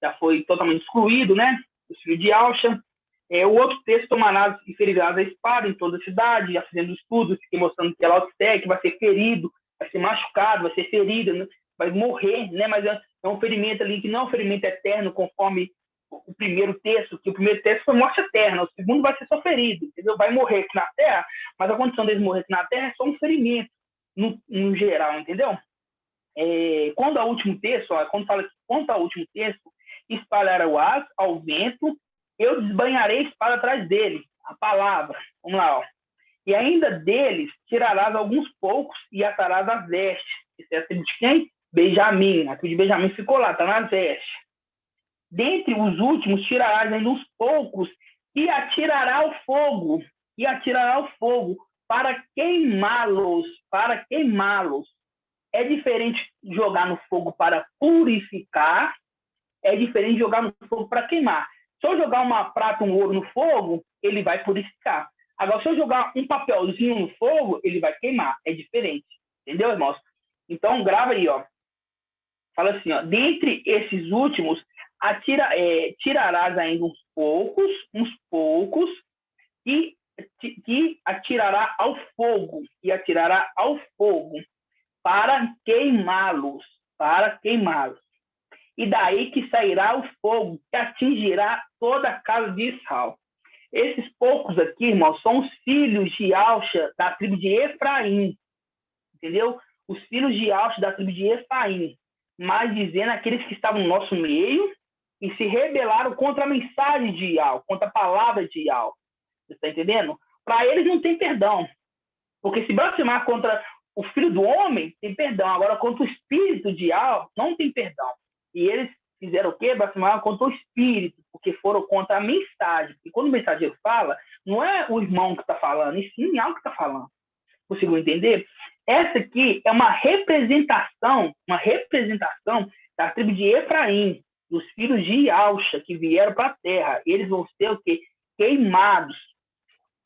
já foi totalmente excluído, né? O filho de Alxa. O outro texto, tomará e ferirá a espada em toda a cidade, já fazendo estudos, mostrando que ela vai ser ferido, vai ser machucado, vai ser ferido, né? Vai morrer, né? Mas é um ferimento ali que não é um ferimento eterno, conforme o primeiro texto, que o primeiro texto foi morte eterna, o segundo vai ser só ferido, entendeu? Vai morrer aqui na Terra, mas a condição dele morrer aqui na Terra é só um ferimento, no geral, entendeu? Quando ao último texto, quando fala que quanto ao último texto, espalharás ao vento, eu desbanharei a espada atrás dele, a palavra, vamos lá, ó. E ainda deles tirarás alguns poucos e atarás as vestes. Isso é a tribo de quem? Benjamim. A tribo de Benjamim ficou lá, está nas vestes. Dentre os últimos tirarás ainda uns poucos e atirará ao fogo. E atirará ao fogo para queimá-los. Para queimá-los. É diferente jogar no fogo para purificar. É diferente de jogar no fogo para queimar. Se eu jogar uma prata, um ouro no fogo, ele vai purificar. Agora, se eu jogar um papelzinho no fogo, ele vai queimar. É diferente. Entendeu, irmãos? Então, grava aí, ó. Fala assim, ó. Dentre esses últimos, tirarás ainda uns poucos, e atirará ao fogo. E atirará ao fogo para queimá-los. Para queimá-los. E daí que sairá o fogo, que atingirá toda a casa de Israel. Esses poucos aqui, irmãos, são os filhos de Alxa, da tribo de Efraim. Entendeu? Os filhos de Alxa, da tribo de Efraim. Mas dizendo aqueles que estavam no nosso meio e se rebelaram contra a mensagem de Ial, contra a palavra de Ial. Você está entendendo? Para eles não tem perdão. Porque se blasfemar contra o filho do homem, tem perdão. Agora, contra o espírito de Ial, não tem perdão. E eles fizeram o quê? Blasfemaram contra o espírito, porque foram contra a mensagem. E quando o mensageiro fala, não é o irmão que está falando, e sim algo que está falando. Conseguiu entender? Essa aqui é uma representação da tribo de Efraim, dos filhos de Alxa, que vieram para a terra. Eles vão ser o quê? Queimados.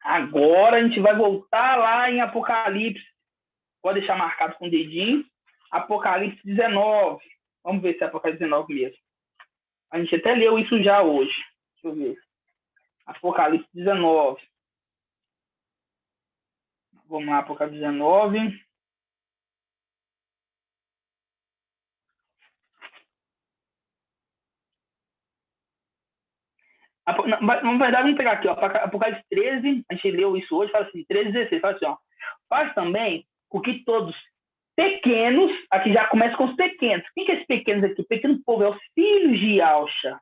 Agora a gente vai voltar lá em Apocalipse. Pode deixar marcado com o dedinho. Apocalipse 19. Vamos ver se é Apocalipse 19 mesmo. A gente até leu isso já hoje. Deixa eu ver. Apocalipse 19. Vamos lá, Apocalipse 19. Na verdade, vamos pegar aqui, ó, Apocalipse 13, a gente leu isso hoje, fala assim, 13:16, fala assim, ó, faz também com que todos pequenos, aqui já começa com os pequenos. Quem que é esses pequenos aqui? O pequeno povo é os filhos de Alcha,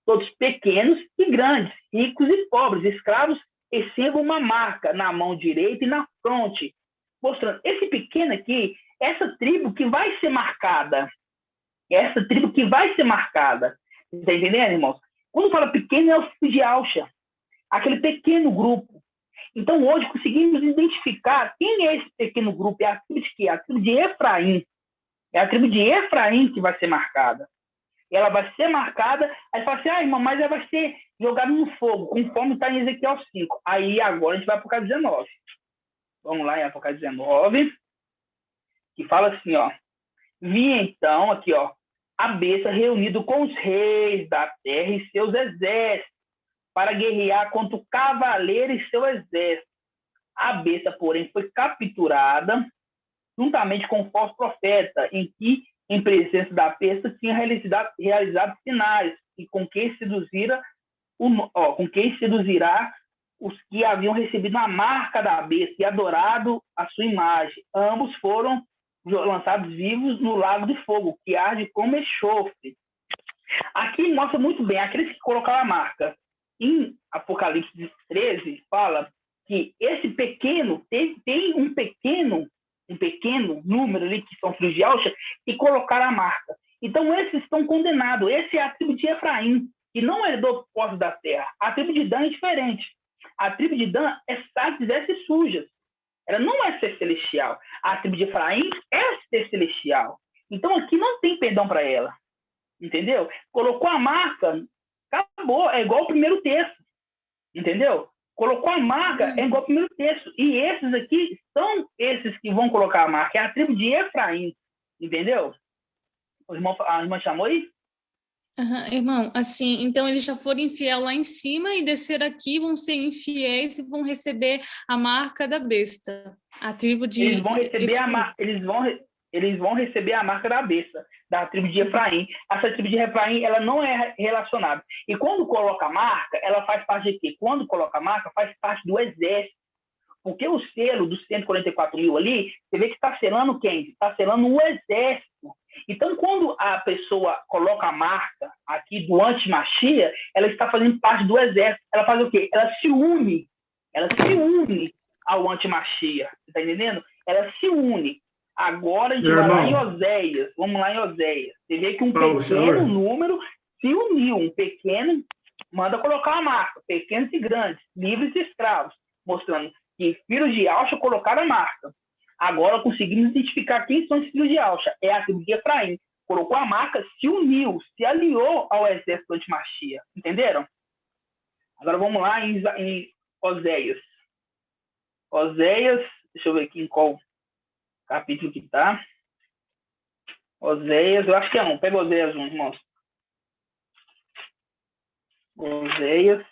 todos pequenos e grandes, ricos e pobres, escravos, recebam uma marca na mão direita e na fronte, mostrando, esse pequeno aqui, essa tribo que vai ser marcada, está entendendo, irmãos? Quando fala pequeno, é o filho de Alcha, aquele pequeno grupo. Então, hoje, conseguimos identificar quem é esse pequeno grupo. É a tribo de quê? A tribo de Efraim. É a tribo de Efraim que vai ser marcada. Ela vai ser marcada, aí fala assim, irmão, mas ela vai ser jogada no fogo, conforme está em Ezequiel 5. Aí, agora, a gente vai para o Apocalipse 19. Vamos lá em Apocalipse 19, que fala assim, ó. Vi, então, aqui, ó, a besta reunido com os reis da terra e seus exércitos, para guerrear contra o cavaleiro e seu exército. A besta, porém, foi capturada juntamente com o falso profeta, em presença da besta, tinha realizado sinais, e com quem seduzirá os que haviam recebido a marca da besta e adorado a sua imagem. Ambos foram lançados vivos no lago de fogo, que arde como enxofre. Aqui mostra muito bem aqueles que colocaram a marca. Em Apocalipse 13, fala que esse pequeno, tem um pequeno número ali, que são filhos de Alcha, e colocaram a marca. Então, esses estão condenados. Esse é a tribo de Efraim, que não herdou posse da terra. A tribo de Dan é diferente. A tribo de Dan é sacras e sujas. Ela não é ser celestial. A tribo de Efraim é ser celestial. Então, aqui não tem perdão para ela. Entendeu? Colocou a marca, acabou. É igual o primeiro texto. Entendeu? Colocou a marca, é igual o primeiro texto. E esses aqui são esses que vão colocar a marca. É a tribo de Efraim. Entendeu? A irmã chamou aí? Irmão, assim, então eles já foram infiel lá em cima e descer aqui, vão ser infiéis e vão receber a marca da besta. A tribo de... Eles vão receber eles vão receber a marca da besta, da tribo de Efraim. Essa tribo de Efraim, ela não é relacionada. E quando coloca a marca, ela faz parte de quê? Quando coloca a marca, faz parte do exército. Porque o selo dos 144 mil ali, você vê que está selando quem? Está selando o exército. Então, quando a pessoa coloca a marca aqui do anti-Machia, ela está fazendo parte do exército. Ela faz o quê? Ela se une ao anti-Machia. Você está entendendo? Ela se une. Agora a gente vai lá em Oséias. Vamos lá em Oséias. Você vê que um pequeno número se uniu. Um pequeno manda colocar a marca. Pequenos e grandes, livres e escravos. Mostrando que filhos de Alcha colocaram a marca. Agora conseguimos identificar quem são os filhos de Alcha. É a tribo de Efraim. Colocou a marca, se uniu, se aliou ao exército anti-Machia. Entenderam? Agora vamos lá em Oséias. Oséias, deixa eu ver aqui em qual capítulo que está. Oséias, eu acho que é 1. Pega Oséias 1, irmãos. Oséias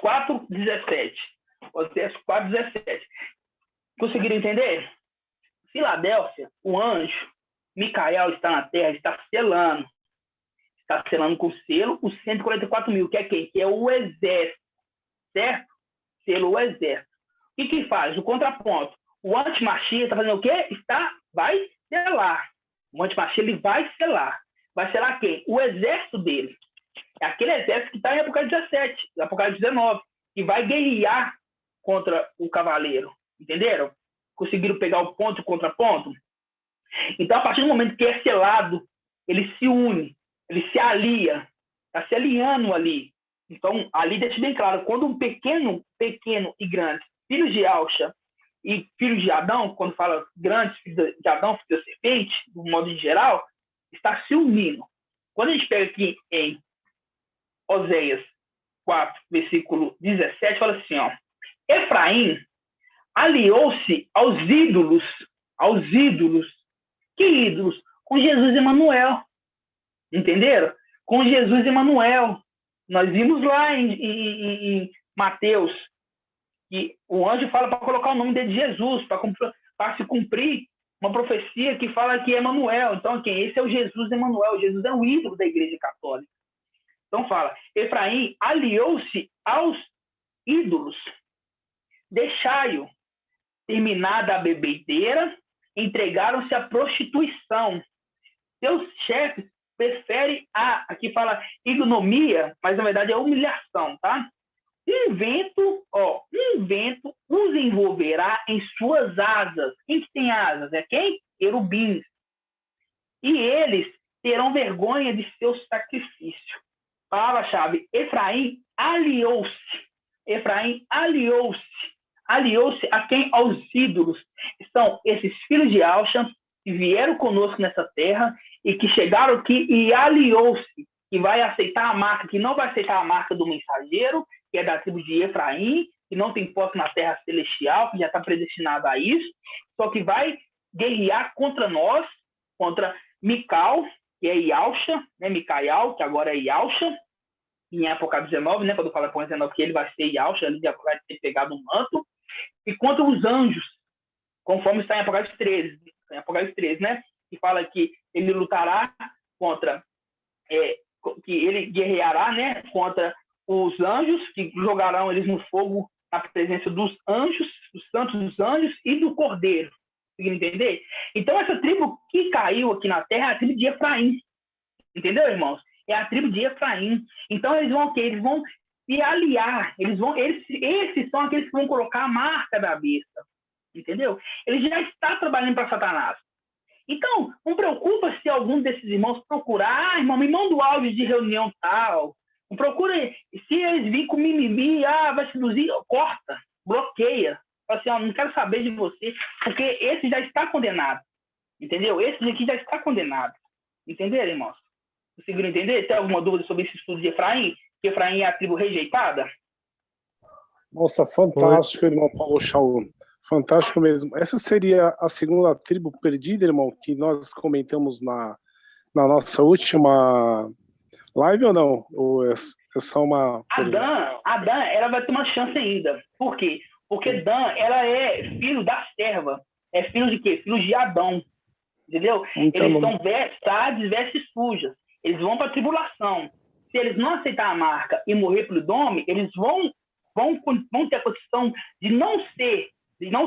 4:17. Oséias 4:17. Conseguiram entender? Filadélfia, o anjo, Micael está na terra, está selando com o selo os 144 mil, que é quem? Que é o exército, certo? Selo o exército. O que faz? O contraponto. O anti-Machia está fazendo o quê? Vai selar. O anti-Machia, ele vai selar. Vai selar quem? O exército dele. É aquele exército que está em Apocalipse 17, Apocalipse 19, que vai guerrear contra o cavaleiro. Entenderam? Conseguiram pegar o ponto e o contraponto? Então, a partir do momento que é selado, ele se une, ele se alia, está se aliando ali. Então, ali deixa bem claro, quando um pequeno e grande, filhos de Alcha e filhos de Adão, quando fala grandes filhos de Adão, filhos da serpente, do modo geral, está se unindo. Quando a gente pega aqui em Oséias 4, versículo 17, fala assim, ó, Efraim aliou-se aos ídolos. Que ídolos? Com Jesus Emanuel. Entenderam? Com Jesus Emanuel. Nós vimos lá em Mateus que o anjo fala para colocar o nome dele de Jesus, para se cumprir uma profecia que fala que é Emanuel. Então, esse é o Jesus Emanuel. Jesus é o ídolo da Igreja Católica. Então fala, Efraim aliou-se aos ídolos. Deixai-o. Terminada a bebedeira, entregaram-se à prostituição. Seus chefes preferem aqui fala ignomia, mas na verdade é humilhação, tá? Um vento os envolverá em suas asas. Quem que tem asas? É quem? Querubins. E eles terão vergonha de seu sacrifício. Palavra-chave, Efraim aliou-se. Efraim aliou-se. Aliou-se a quem? Aos ídolos. São esses filhos de Alxa que vieram conosco nessa terra e que chegaram aqui e aliou-se. Que vai aceitar a marca, que não vai aceitar a marca do mensageiro, que é da tribo de Efraim, que não tem posse na terra celestial, que já está predestinado a isso, só que vai guerrear contra nós, contra Mical, que é Ialxa, né? Micaial, que agora é Ialxa, em Apocalipse 19, né? Quando fala para o 19 que ele vai ser Ialxa, ele já vai ter pegado um manto, e contra os anjos, conforme está em Apocalipse 13, né? Que fala que ele lutará contra, que ele guerreará, né? Contra os anjos, que jogarão eles no fogo na presença dos anjos, dos santos dos anjos e do cordeiro. Conseguiram entender? Então, essa tribo que caiu aqui na terra é a tribo de Efraim. Entendeu, irmãos? É a tribo de Efraim. Então, eles vão o quê? Eles vão se aliar. Esses são aqueles que vão colocar a marca da besta. Entendeu? Ele já está trabalhando para Satanás. Então, não preocupa se algum desses irmãos procurar, irmão, me manda o áudio de reunião tal. Não procura, se eles virem com mimimi, vai seduzir, corta, bloqueia. Fala assim, não quero saber de você, porque esse já está condenado. Entendeu? Esse aqui já está condenado. Entenderam, irmãos? Conseguiram entender? Tem alguma dúvida sobre esse estudo de Efraim? Que Efraim é a tribo rejeitada? Nossa, fantástico, irmão Paulo Shaul. Fantástico mesmo. Essa seria a segunda tribo perdida, irmão, que nós comentamos na nossa última live ou não? Ou é só uma... A Dan, ela vai ter uma chance ainda. Por quê? Porque Dan, ela é filho da serva. É filho de quê? Filho de Adão. Entendeu? Então, eles são vestes sujas. Eles vão para a tribulação. Se eles não aceitar a marca e morrer pelo nome, eles vão ter a condição de não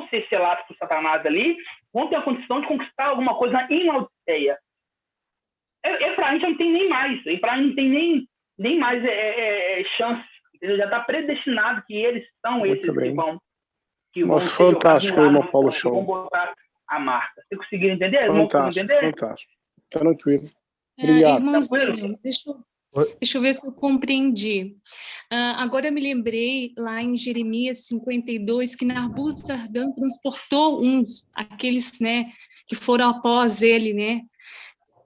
ser selados por Satanás ali, vão ter a condição de conquistar alguma coisa em Laodiceia. Efraim já não tem nem mais. Efraim não tem nem mais chance. Ele já está predestinado que eles são esses que vão ser fantástico, irmão Paulo Shaul. Vão botar a marca. Você conseguiu entender? Fantástico. Tranquilo. Obrigado. Irmãozinho, deixa eu ver se eu compreendi. Agora eu me lembrei, lá em Jeremias 52, que Narbuzardan transportou aqueles, né, que foram após ele, né,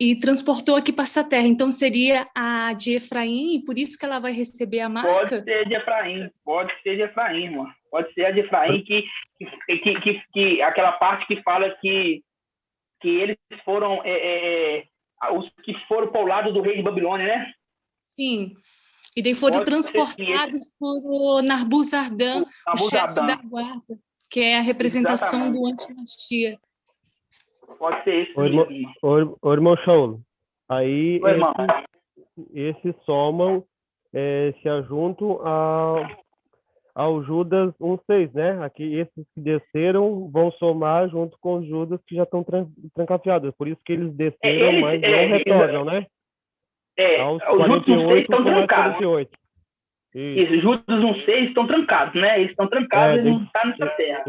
e transportou aqui para essa terra. Então, seria a de Efraim, e por isso que ela vai receber a marca? Pode ser de Efraim, irmão. Pode ser a de Efraim, que aquela parte que fala que eles foram os que foram para o lado do rei de Babilônia, né? Sim. E daí foram transportados por Narbuzardan, o chefe da guarda, que é a representação do antimachia. Pode ser isso. Ô, irmão Shaul, aí esses somam, se ajuntam ao Judas 1:6, né? Aqui esses que desceram vão somar junto com os Judas que já estão trancafiados. Por isso que eles desceram, mas não retornam, né? Aos 48 estão trancados. Isso, Judas 1:6 estão trancados, né? Eles estão trancados e não estão nessa terra.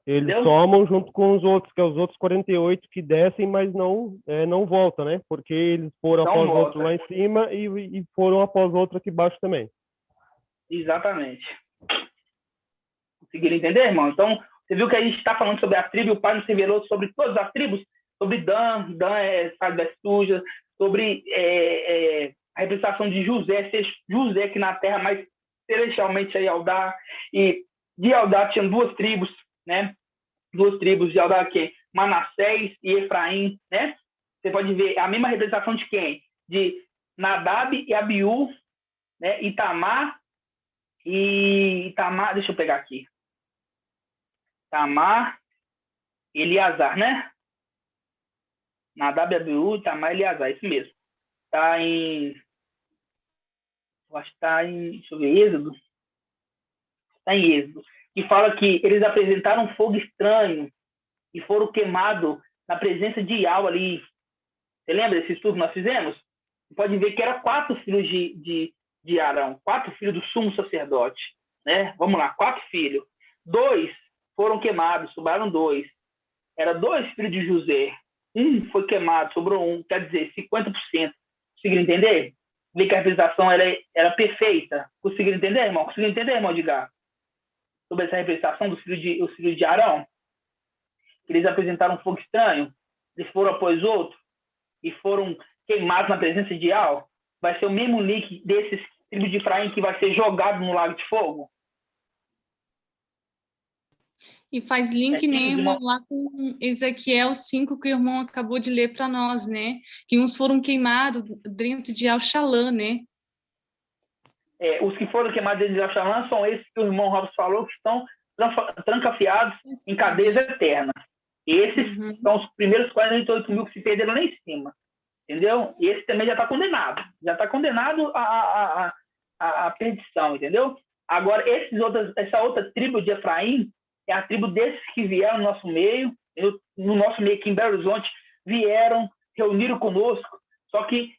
Eles somam junto com os outros, que é os outros 48 que descem, mas não voltam, né? Porque eles foram após outro lá em cima e foram após outro aqui embaixo também. Exatamente. Conseguiram entender, irmão? Então, você viu que a gente está falando sobre a tribo, o Pai nos revelou sobre todas as tribos, sobre Dan faz vestes sujas, sobre a representação de José que na terra mais celestialmente é Yaldá, e de Yaldá tinham duas tribos, né? Duas tribos de Yaldá, que Manassés e Efraim, né? Você pode ver a mesma representação de quem? De Nadab e Abiú, né? Itamar, deixa eu pegar aqui. Itamar e Eleazar, né? Nadab, Abiú, Itamar e Eleazar, isso mesmo. Está em... Eu acho que está em... Deixa eu ver, Êxodo. Está em Êxodo. Que fala que eles apresentaram fogo estranho e foram queimados na presença de Yahweh ali. Você lembra desse estudo que nós fizemos? Você pode ver que eram 4 filhos de Arão, 4 filhos do sumo sacerdote. Né? Vamos lá, 4 filhos. 2 foram queimados, sobraram 2. Era 2 filhos de José. 1 foi queimado, sobrou 1. Quer dizer, 50%. Conseguiram entender? Ver que a representação era perfeita. Conseguiram entender, irmão? Conseguiram entender, irmão Edgar? Sobre essa representação dos filhos de Arão? Eles apresentaram um fogo estranho, eles foram após outro e foram queimados na presença de Yahweh. Vai ser o mesmo link desses tribos de Efraim que vai ser jogado no lago de fogo. E faz link, né, irmão, lá com Ezequiel 5, que o irmão acabou de ler para nós, né? Que uns foram queimados dentro de Al-Shalã, né? Os que foram queimados dentro de Al-Shalã são esses que o irmão Robson falou, que estão trancafiados em cadeias eternas. Esses são os primeiros 48 mil que se perderam lá em cima. Entendeu? E esse também já está condenado. Já está condenado à perdição, entendeu? Agora, essa outra tribo de Efraim é a tribo desses que vieram no nosso meio, aqui em Belo Horizonte, vieram, reuniram conosco, só que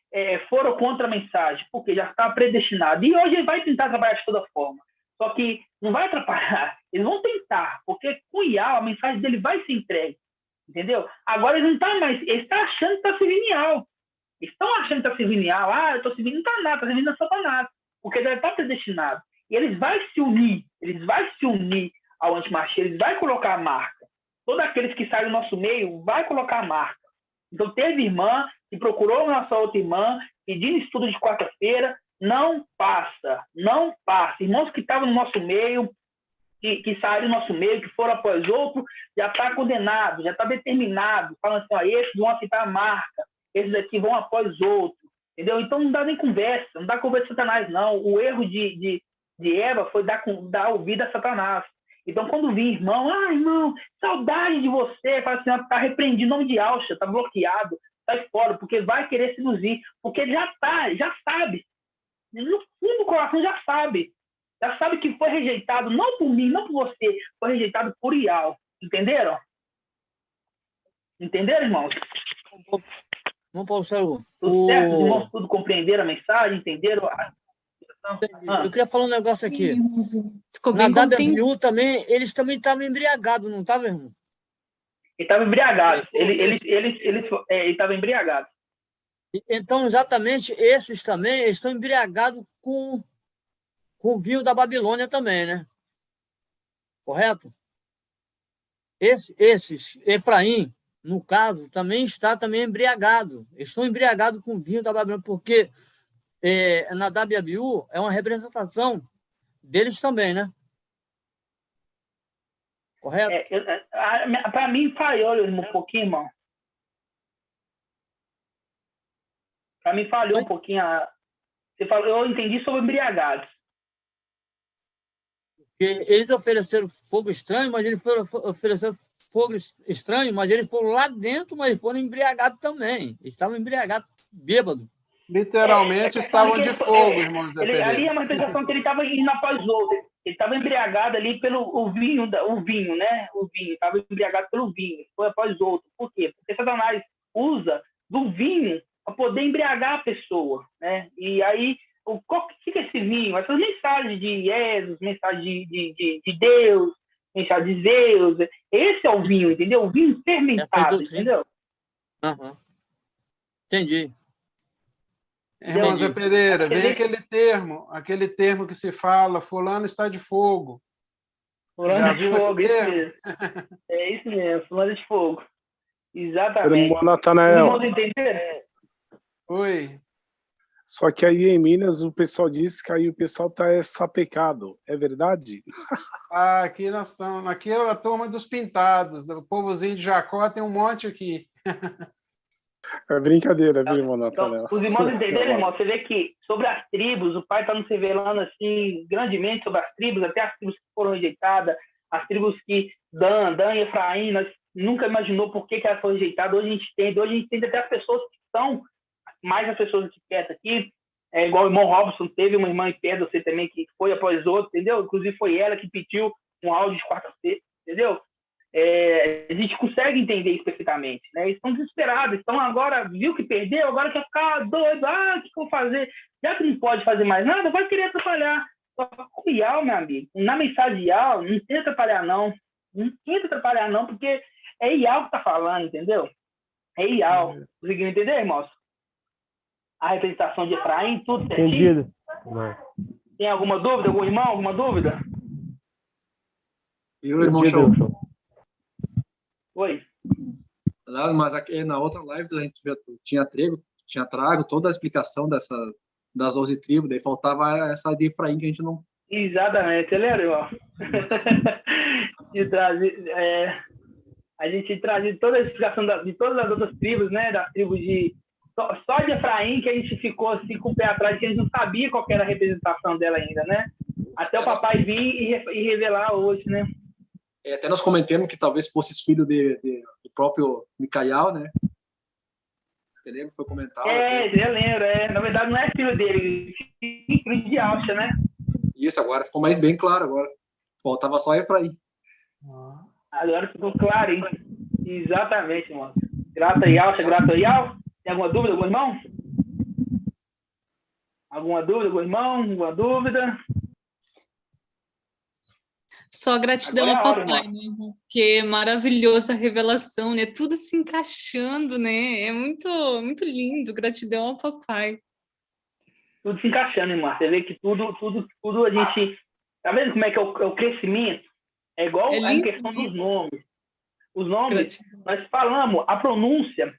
foram contra a mensagem, porque já está predestinado. E hoje ele vai tentar trabalhar de toda forma. Só que não vai atrapalhar. Eles vão tentar, porque com o Ial, a mensagem dele vai ser entregue. Entendeu? Agora ele não está mais... Ele está achando que está servindo Ial. Eles estão achando que está servindo Ial. Eu estou servindo, não está nada, está servindo a Satanás. Porque já está predestinado. E eles vão se unir ao Antimachia, eles vão colocar a marca. Todos aqueles que saem do nosso meio vai colocar a marca. Então teve irmã que procurou nossa outra irmã, pedindo estudo de quarta-feira, não passa. Irmãos que estavam no nosso meio, que saíram do nosso meio, que foram após outro, já está condenado, já está determinado, falando assim, esses vão aceitar a marca, esses aqui vão após outro, entendeu? Então não dá nem conversa, não dá conversa de Satanás, não. O erro de Eva foi dar ouvido a Satanás. Então, quando vi irmão, saudade de você, fala assim, está repreendido em nome de Alcha, está bloqueado, sai fora, porque vai querer seduzir, porque ele já sabe. No fundo do coração já sabe que foi rejeitado, não por mim, não por você, foi rejeitado por Ial. Entenderam? Entenderam, irmãos? Não posso. Tudo certo? Os irmãos tudo compreenderam a mensagem, entenderam? Eu queria falar um negócio aqui. Ficou bem compreendido também, eles também estavam embriagados, não estavam, irmão? Ele estava embriagado. Ele estava embriagado. Então, exatamente, esses também eles estão embriagados com o vinho da Babilônia também, né? Correto? Esses, Efraim, no caso, também está embriagado. Eles estão embriagados com o vinho da Babilônia, porque Nadab e Abiú é uma representação deles também, né? Correto? Para mim, falhou um pouquinho, irmão. Para mim, falhou um pouquinho. Você falou, eu entendi sobre embriagados. Eles ofereceram fogo estranho, mas eles ofereceram fogo estranho, mas eles foram lá dentro, mas foram embriagados também. Eles estavam embriagados, bêbados. Literalmente estavam de fogo, irmãos. Ali é uma representação que ele estava indo após outro. Ele estava embriagado ali pelo vinho, né? O vinho, estava embriagado pelo vinho, foi após outro. Por quê? Porque Satanás usa do vinho para poder embriagar a pessoa, né? E aí, o que é esse vinho? Essas mensagens de Jesus, mensagens de Deus, mensagens de Zeus. Esse é o vinho, entendeu? O vinho fermentado, entendeu? Entendi. Irmão Zé Pereira, vem aquele termo que se fala, fulano está de fogo. Fulano de fogo, isso mesmo, fulano de fogo. Exatamente. Irmão Natanael. Irmãos entenderam? Oi. Só que aí em Minas o pessoal diz que aí o pessoal está sapecado. É verdade? Aqui nós estamos. Aqui é a turma dos pintados, do povozinho de Jacó, tem um monte aqui. É brincadeira, viu, irmão Então, Nathanael? os irmãos entenderam, irmão? Você vê que sobre as tribos, o Pai está nos revelando assim, grandemente sobre as tribos, até as tribos que foram rejeitadas, as tribos que Dan e Efraim, nós nunca imaginou por que ela foi rejeitada. Hoje a gente entende até as pessoas que são, mais as pessoas que quietas aqui, igual o irmão Robson, teve uma irmã em pé, você também, que foi após outro, entendeu? Inclusive foi ela que pediu um áudio de quarta-feira, entendeu? A gente consegue entender isso perfeitamente, né? Eles estão desesperados, então agora viu que perdeu, agora quer ficar doido, o que eu vou fazer? Já que não pode fazer mais nada, vai querer atrapalhar. O Ial, meu amigo, na mensagem de Ial, não tenta atrapalhar não, porque é Ial que está falando, entendeu? É Ial. Conseguiu entender, irmãos? A representação de Efraim, tudo certinho? Entendido. Tem alguma dúvida? Algum irmão? Alguma dúvida? E o irmão Show? Oi. Nada, mas aqui na outra live a gente já tinha trago toda a explicação das 12 tribos, daí faltava essa de Efraim que a gente não... Exatamente, você lembra, irmão? A gente trazia toda a explicação de todas as outras tribos, né? Das tribos de... Só de Efraim que a gente ficou assim com o pé atrás, que a gente não sabia qual era a representação dela ainda, né? Até o papai vir e revelar hoje, né? Até nós comentamos que talvez fosse filho do próprio Micael, né? Você lembra? Foi comentado. Eu lembro. Na verdade, não é filho dele, é filho de Alcha, né? Isso, agora ficou bem claro agora. Faltava só Efraim. Agora ficou claro, hein? Exatamente, mano. Grato a Alcha, grato a Ial. Tem alguma dúvida, algum irmão? Alguma dúvida, algum irmão? Alguma dúvida? Só gratidão ao papai, né? Porque é maravilhosa a revelação, né? Tudo se encaixando, né? É muito, muito lindo. Gratidão ao papai. Tudo se encaixando, irmã. Você vê que tudo a gente... Tá vendo como é que é o crescimento? É igual a questão dos nomes. Os nomes, nós falamos, a pronúncia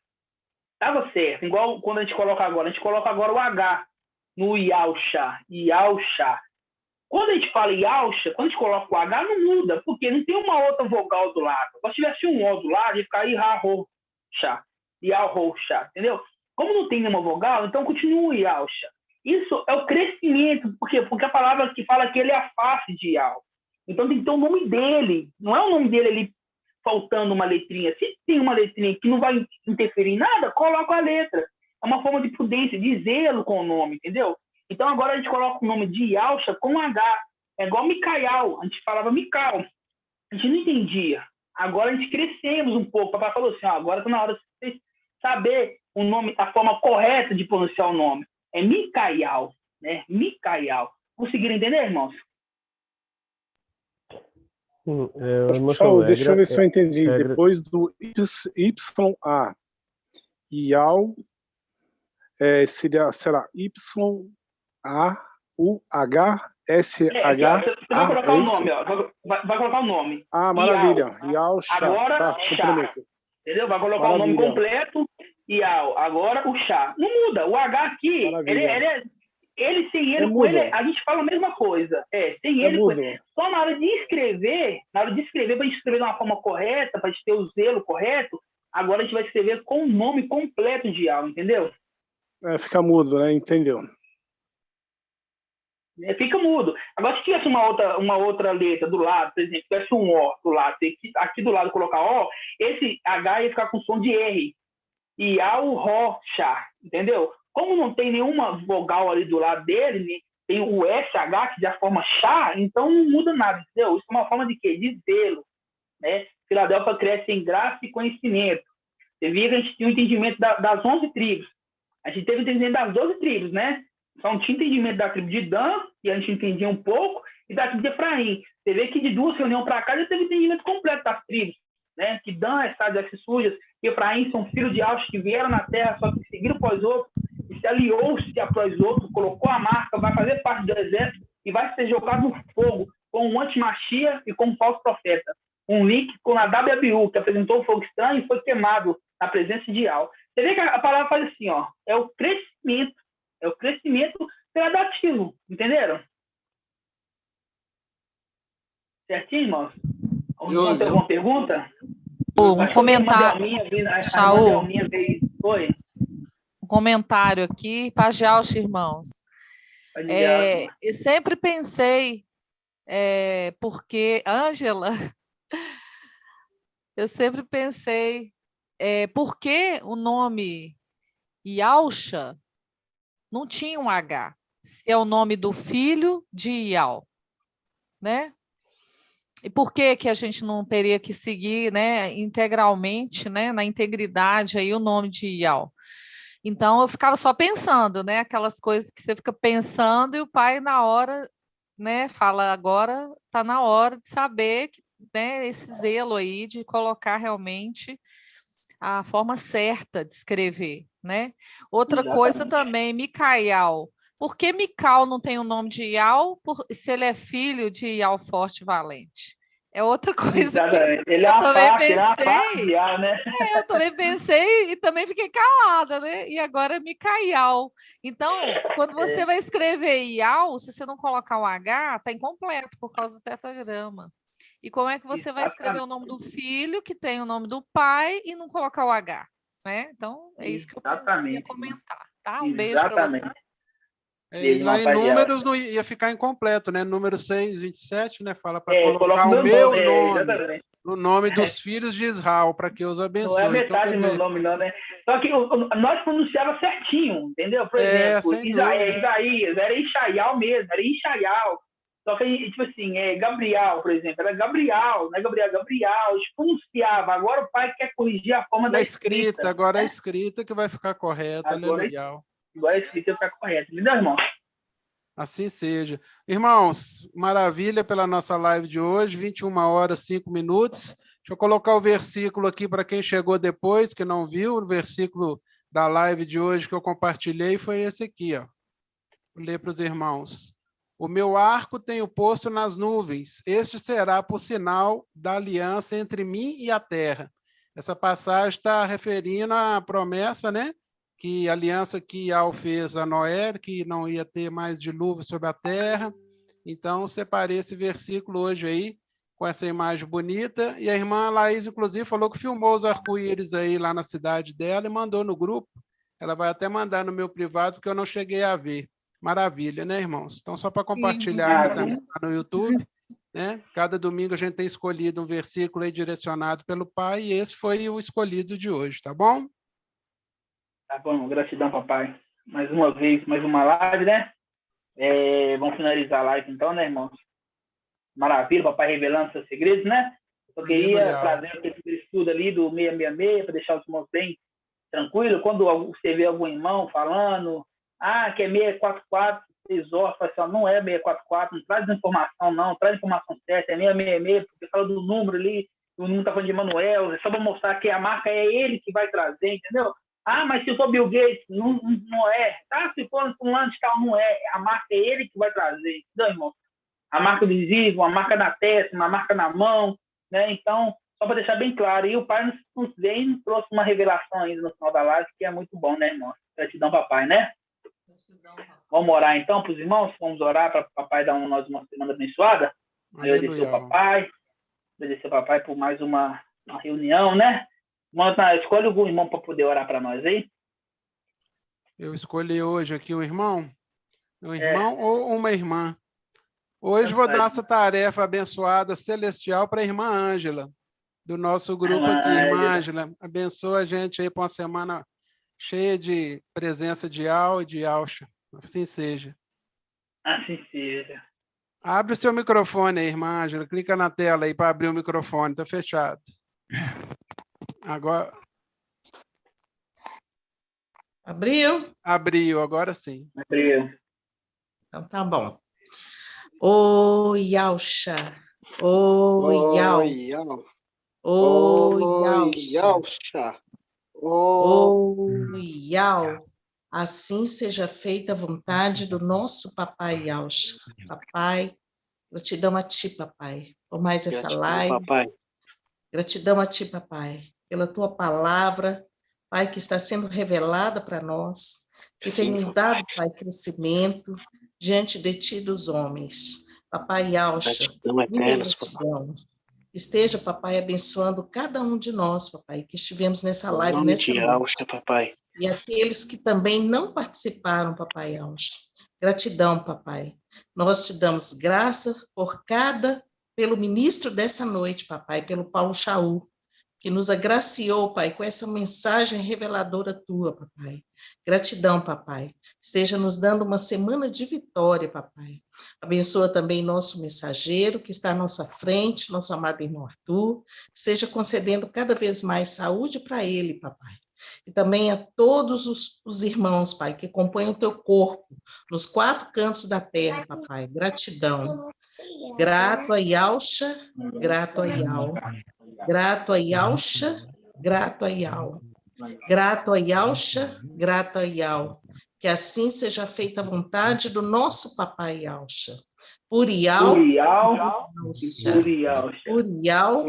estava certa. Igual quando a gente coloca agora o H no Ialcha. Quando a gente fala Ialcha, quando a gente coloca o H, não muda, porque não tem uma outra vogal do lado. Se tivesse um O do lado, ia ficar Ialcha, entendeu? Como não tem nenhuma vogal, então continua Ialcha. Isso é o crescimento, por quê? Porque a palavra que fala que ele é a face de Ial. Então tem que ter o nome dele, não é o nome dele ali faltando uma letrinha. Se tem uma letrinha que não vai interferir em nada, coloca a letra. É uma forma de prudência, de zelo com o nome, entendeu? Então, agora a gente coloca o nome de Ialcha com H. É igual Micael. A gente falava Micael. A gente não entendia. Agora a gente crescemos um pouco. O papai falou assim, agora está na hora de vocês saber o nome, a forma correta de pronunciar o nome. É Micael, né? Micael. Conseguiram entender, irmãos? Deixa eu ver se eu entendi. Depois do YA, Ial, será Y-A-U-H-S-H. Você vai colocar o nome, ó. Vai colocar o nome. Maravilha. Ial Chá. Agora, tá, Chá. Entendeu? Vai colocar o nome completo. Ial. Agora o Chá. Não muda. O H aqui, ele sem ele, com ele, a gente fala a mesma coisa. Sem ele, com ele. Só na hora de escrever, para a gente escrever de uma forma correta, para a gente ter o zelo correto, agora a gente vai escrever com o nome completo de Ial, entendeu? Fica mudo, né? Entendeu? Fica mudo. Agora, se tivesse uma outra letra do lado, por exemplo, tivesse um O do lado, aqui do lado colocar O, esse H ia ficar com som de R. Ial, Ró, Chá. Entendeu? Como não tem nenhuma vogal ali do lado dele, né, tem o SH que já forma Chá, então não muda nada, entendeu? Isso é uma forma de quê? De zelo. Né? Filadélfia cresce em graça e conhecimento. Você via que a gente tinha um entendimento das 11 tribos. A gente teve o entendimento das 12 tribos, né? Só não tinha entendimento da tribo de Dan, que a gente entendia um pouco, e da tribo de Efraim. Você vê que de 2 reuniões para cá já teve entendimento completo das tribos. Né? Que Dan é estado de sujas, que Efraim são filhos de Alcha que vieram na terra, só que seguiram após outro, e se aliou-se após outro, colocou a marca, vai fazer parte do exército e vai ser jogado no fogo com um antimachia e com um falso profeta. Um link com Nadab e Abiú, que apresentou o fogo estranho e foi queimado na presença de Ial. Você vê que a palavra faz assim, ó, é o crescimento gradativo, entenderam? Certinho, irmãos? Tem alguma pergunta? Um comentário. Saul. Oi. Um comentário aqui, Paz de Alcha, irmãos. Eu sempre pensei, porque, Ângela, eu sempre pensei, por que o nome Yalcha não tinha um H? Se é o nome do filho de Ial, né? E por que que a gente não teria que seguir, né, integralmente, né, na integridade aí o nome de Ial? Então eu ficava só pensando, né, aquelas coisas que você fica pensando e o pai na hora, né, fala agora está na hora de saber que, né, esse zelo aí de colocar realmente a forma certa de escrever, né? Outra coisa também, Micael. Por que Mical não tem o nome de Ial, se ele é filho de Ial Forte e Valente? É outra coisa que ele é eu uma também parte, ele é uma pensei. parte de Ial, né? Eu também pensei e também fiquei calada, né? E agora é Micael. Então, quando você vai escrever Ial, se você não colocar o H, está incompleto por causa do tetragrama. E como é que você vai escrever o nome do filho, que tem o nome do pai, e não colocar o H? Né? Então, é isso que eu queria comentar. Tá? Um beijo para você. E lá em números não ia ficar incompleto, né? Número 6, 27, né? Fala para colocar o meu nome no nome dos filhos de Israel, para que os abençoe. Não é metade do meu nome, não, né? Só que nós pronunciava certinho, entendeu? Por exemplo, Isaías, era Ixaial mesmo, era Ixaial. Só que, tipo assim, Gabriel, por exemplo, era Gabriel, não é Gabriel, Gabriel, pronunciava. Agora o pai quer corrigir a forma da escrita. Agora a escrita que vai ficar correta, aleluia. Agora a escrita vai ficar correta. Me dá, irmão. Assim seja. Irmãos, maravilha pela nossa live de hoje, 21 horas, 5 minutos. Deixa eu colocar o versículo aqui para quem chegou depois, que não viu, o versículo da live de hoje que eu compartilhei foi esse aqui, ó. Vou ler para os irmãos. O meu arco tenho posto nas nuvens, este será por sinal da aliança entre mim e a terra. Essa passagem está referindo à promessa, né? Que a aliança que Ial fez a Noé, que não ia ter mais dilúvio sobre a terra. Então, separei esse versículo hoje aí, com essa imagem bonita. E a irmã Laís, inclusive, falou que filmou os arco-íris aí lá na cidade dela e mandou no grupo. Ela vai até mandar no meu privado, porque eu não cheguei a ver. Maravilha, né, irmãos? Então, só para compartilhar aqui também no YouTube, né? Cada domingo a gente tem escolhido um versículo aí direcionado pelo Pai, e esse foi o escolhido de hoje, tá bom? Tá bom, gratidão, papai. Mais uma vez, mais uma live, né? Vamos finalizar a live então, né, irmãos? Maravilha, papai revelando seus segredos, né? Eu queria trazer aquele estudo ali do 666 para deixar os irmãos bem tranquilos. Quando você vê algum irmão falando, que é 644, exorta, assim, não é 644, não traz informação, não, traz informação certa, é 666, porque fala do número ali, o número está falando de Manuel, é só para mostrar que a marca é ele que vai trazer, entendeu? Mas se for Bill Gates, não é. Se for fulano de tal, não é. A marca é ele que vai trazer, entendeu, irmão? A marca visível, a marca na testa, uma marca na mão, né? Então, só para deixar bem claro, e o pai nos veio e nos trouxe uma revelação ainda no final da live, que é muito bom, né, irmão? Gratidão, papai, né? Vamos orar então para os irmãos? Vamos orar para o papai dar nós uma semana abençoada? Agradecer ao papai, por mais uma reunião, né? Escolhe algum irmão para poder orar para nós aí. Eu escolhi hoje aqui um irmão ou uma irmã. Hoje vou dar essa tarefa abençoada celestial para a irmã Ângela, do nosso grupo aqui. Irmã Ângela, abençoa a gente aí para uma semana cheia de presença de Ial e de Yalcha. Assim seja. Assim seja. Abre o seu microfone aí, irmã Ângela. Clica na tela aí para abrir o microfone. Está fechado. Agora. Abriu? Abriu, agora sim. Abriu. Então tá bom. Ô Yalcha, ô Ial, ô Yalcha, ô Ial, assim seja feita a vontade do nosso papai Yalcha. Papai, gratidão a ti, papai, por mais essa live. Papai. Gratidão a ti, papai, pela tua palavra, pai, que está sendo revelada para nós, que tem nos dado, pai, crescimento diante de ti dos homens. Papai Yalcha, muita gratidão. Esteja, papai, abençoando cada um de nós, papai, que estivemos nessa live nessa noite. Papai. E aqueles que também não participaram, papai Alcha. Gratidão, papai. Nós te damos graça pelo ministro dessa noite, papai, pelo Paulo Chaú, que nos agraciou, pai, com essa mensagem reveladora tua, papai. Gratidão, papai. Esteja nos dando uma semana de vitória, papai. Abençoa também nosso mensageiro, que está à nossa frente, nosso amado irmão Arthur. Esteja concedendo cada vez mais saúde para ele, papai. E também a todos os irmãos, pai, que compõem o teu corpo, nos 4 cantos da terra, papai. Gratidão. Grato a Yalcha, grato a Yal. Grato a Yalcha, grato a Yal. Grato a Yalcha, grato a Yal. Que assim seja feita a vontade do nosso papai Yalcha. Por Yal, por Yal,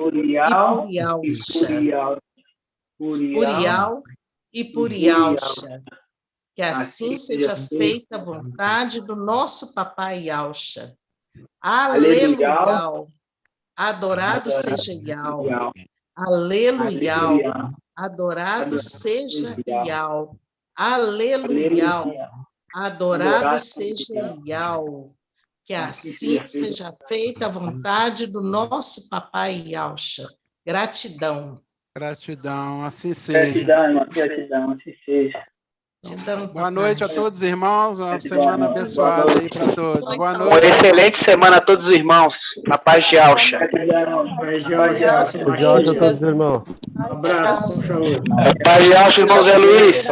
e por Yalcha. Que assim seja feita a vontade do nosso papai Yalcha. Aleluia. Adorado seja Yal. Aleluia. Adorado seja Yal. Aleluia. Adorado seja Yal. Que assim seja feita a vontade do nosso papai Yalcha. Gratidão. Gratidão, assim seja. Gratidão, assim seja. Boa noite a todos os irmãos, uma semana abençoada aí para todos. Boa noite. Uma excelente semana a todos os irmãos. Na paz de Alcha. Paz de Alcha a todos os irmãos. Um abraço. Paz de Alcha, irmão Zé Luiz.